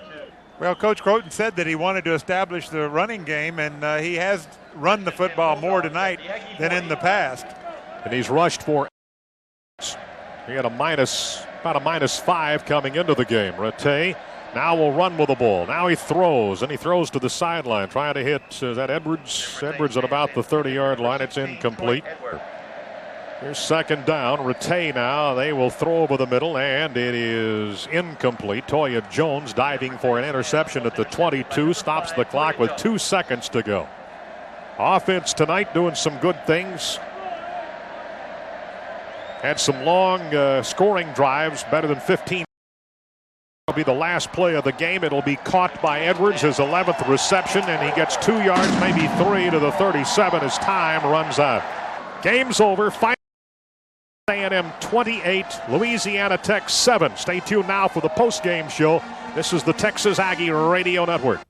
Well, Coach Croton said that he wanted to establish the running game, and he has run the football more tonight than in the past. And he's rushed for. He had about a -5 coming into the game. Rattay now will run with the ball. Now he throws, and he throws to the sideline, trying to hit, is that Edwards? Edwards at about the 30-yard line. It's incomplete. Here's 2nd down. Rattay now. They will throw over the middle, and it is incomplete. Toya Jones diving for an interception at the 22. Stops the clock with 2 seconds to go. Offense tonight doing some good things. Had some long scoring drives, better than 15. It'll be the last play of the game. It'll be caught by Edwards, his 11th reception, and he gets 2 yards, maybe 3 to the 37 as time runs out. Game's over. A&M 28, Louisiana Tech 7. Stay tuned now for the post-game show. This is the Texas Aggie Radio Network.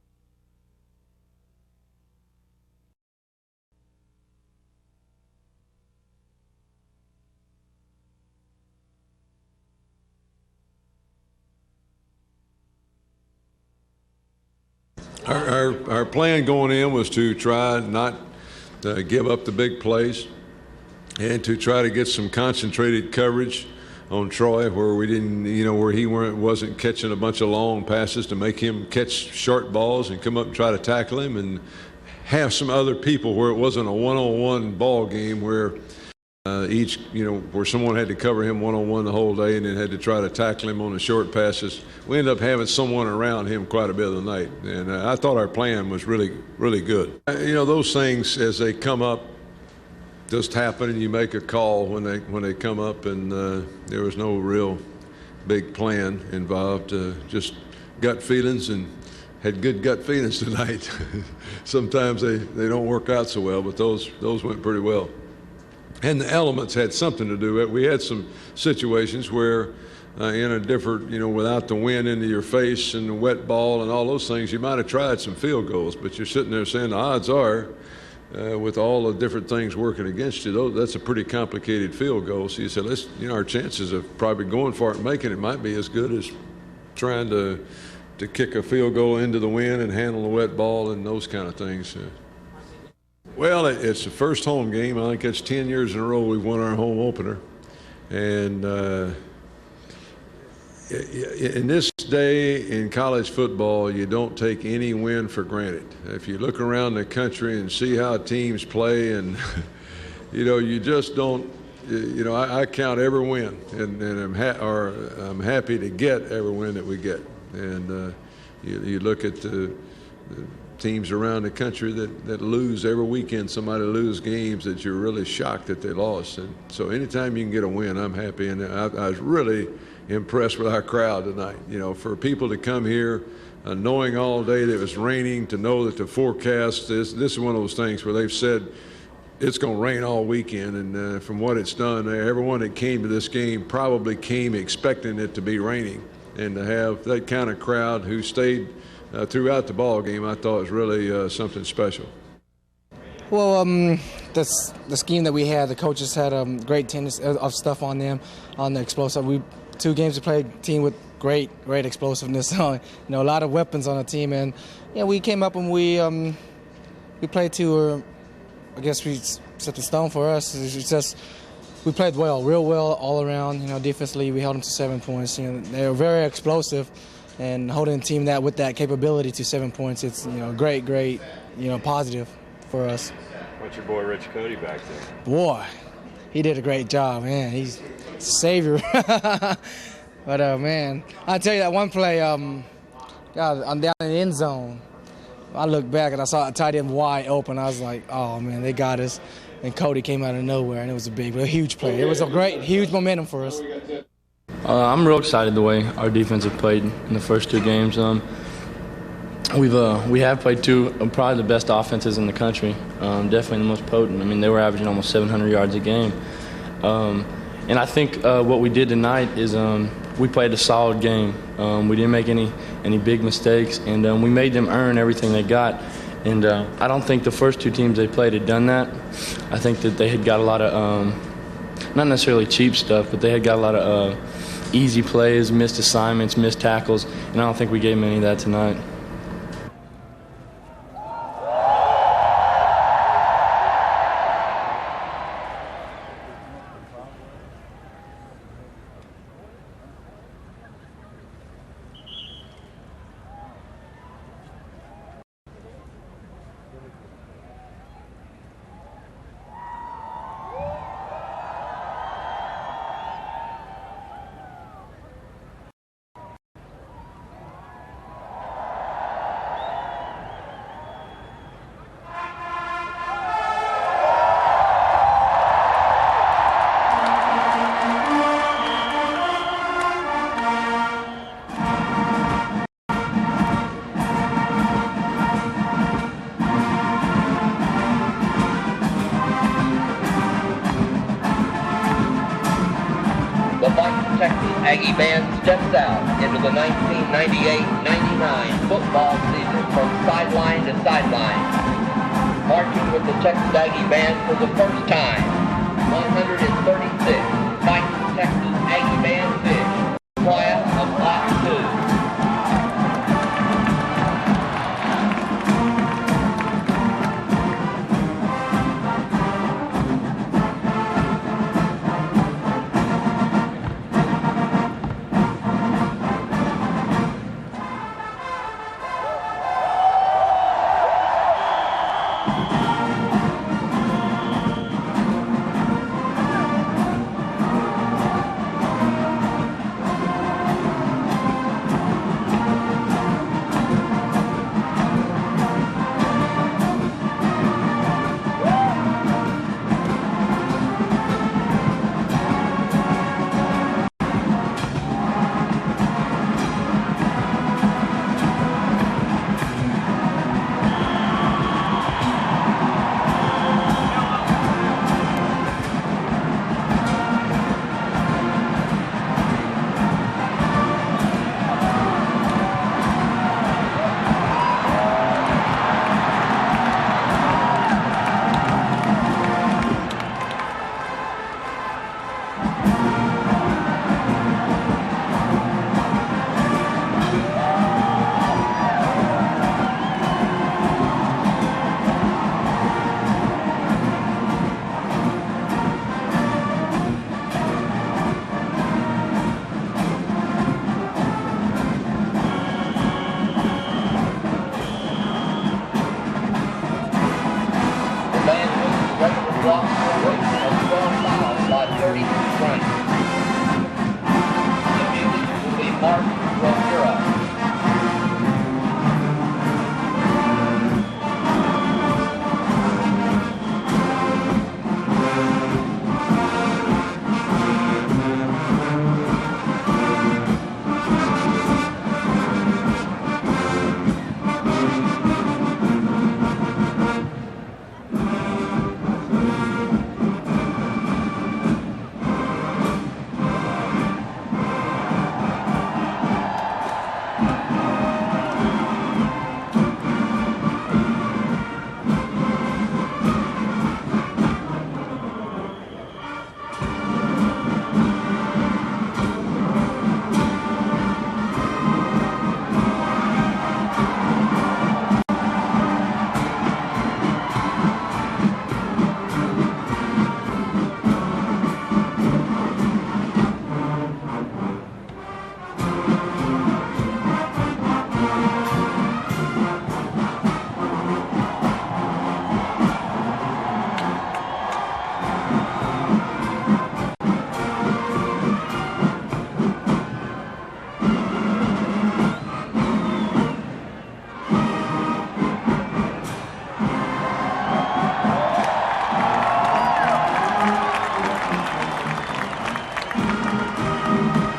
Our plan going in was to try not to give up the big plays and to try to get some concentrated coverage on Troy where we didn't, where he wasn't catching a bunch of long passes, to make him catch short balls and come up and try to tackle him, and have some other people where it wasn't a one-on-one ball game where where someone had to cover him one-on-one the whole day and then had to try to tackle him on the short passes. We ended up having someone around him quite a bit of the night, and I thought our plan was really, really good. Those things as they come up just happen, and you make a call when they come up, and there was no real big plan involved, just gut feelings, and had good gut feelings tonight. Sometimes they don't work out so well, but those went pretty well. and the elements had something to do with it. We had some situations where in a different, without the wind into your face and the wet ball and all those things, you might have tried some field goals, but you're sitting there saying the odds are, with all the different things working against you, that's a pretty complicated field goal. So you said, our chances of probably going for it and making it might be as good as trying to kick a field goal into the wind and handle the wet ball and those kind of things. Well, it's the first home game. I think it's 10 years in a row we've won our home opener. And in this day in college football, you don't take any win for granted. If you look around the country and see how teams play, and you just don't. I count every win, and I'm happy to get every win that we get. And you look at the teams around the country that lose every weekend. Somebody lose games that you're really shocked that they lost. And so anytime you can get a win, I'm happy. And I was really impressed with our crowd tonight. For people to come here knowing all day that it was raining, to know that the forecast this is one of those things where they've said it's going to rain all weekend, and from what it's done, everyone that came to this game probably came expecting it to be raining, and to have that kind of crowd who stayed throughout the ball game, I thought was really something special. Well, the scheme that we had, the coaches had great tendency of stuff on them, on the explosive. 2 games we played, team with great explosiveness. A lot of weapons on the team, and we came up and we played to. I guess we set the stone for us. It's just we played real well all around. Defensively we held them to 7 points. They were very explosive, and holding the team with that capability to 7 points. It's great, positive for us. What's your boy Rich Cody back there? Boy, he did a great job, man. He's a savior. But man, I tell you that one play. I'm down in the end zone. I looked back and I saw a tight end wide open. I was like, oh man, they got us. And Cody came out of nowhere, and it was a huge play. It was a huge momentum for us. I'm real excited the way our defense have played in the first 2 games. We have played 2 of probably the best offenses in the country. Definitely the most potent. I mean, they were averaging almost 700 yards a game. And I think what we did tonight is we played a solid game. We didn't make any big mistakes, and we made them earn everything they got. And I don't think the first 2 teams they played had done that. I think that they had got a lot of, not necessarily cheap stuff, but they had got a lot of easy plays, missed assignments, missed tackles, and I don't think we gave them any of that tonight. Aggie band steps out into the 1998-99 football season from sideline to sideline, marching with the Texas Aggie band for the first time. 136 Fighting Texas Aggie band fish, class of Block 2. blocks for a rating of 12 fouls by 33 runs. The music will be Mark Rosera.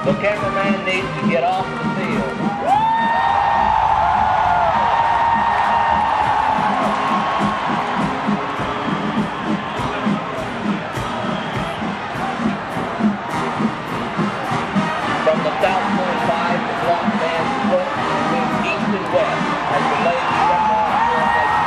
The cameraman needs to get off the field. From the South 25, the block band split between east and west as the ladies step off formation.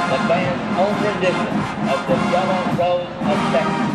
The band's own rendition of the Yellow Rose of Texas.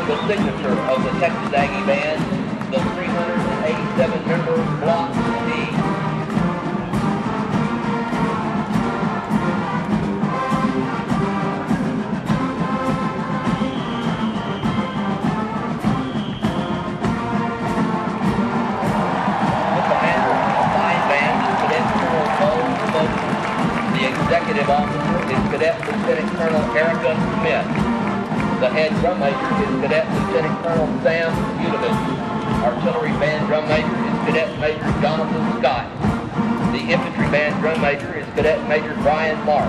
The signature of the Texas Aggie Band, the 387-member Block D. The commander of the fine band is Cadet Colonel Bo Mosley. The executive officer is Cadet Lieutenant Colonel Erica Smith. The head drum major is Cadet Lieutenant Colonel Sam Udovich. Artillery band drum major is Cadet Major Jonathan Scott. The infantry band drum major is Cadet Major Brian Mark.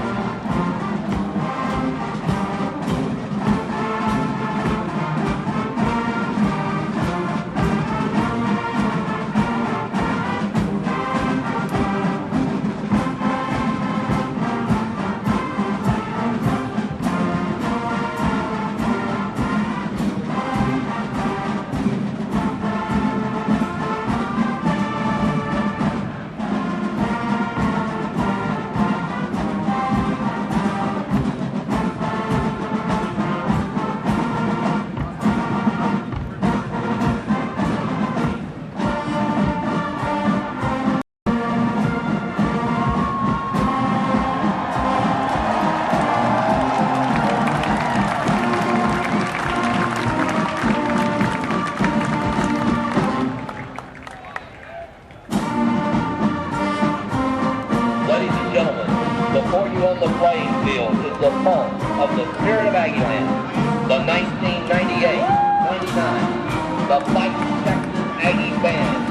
the Fight Texas Aggie Band.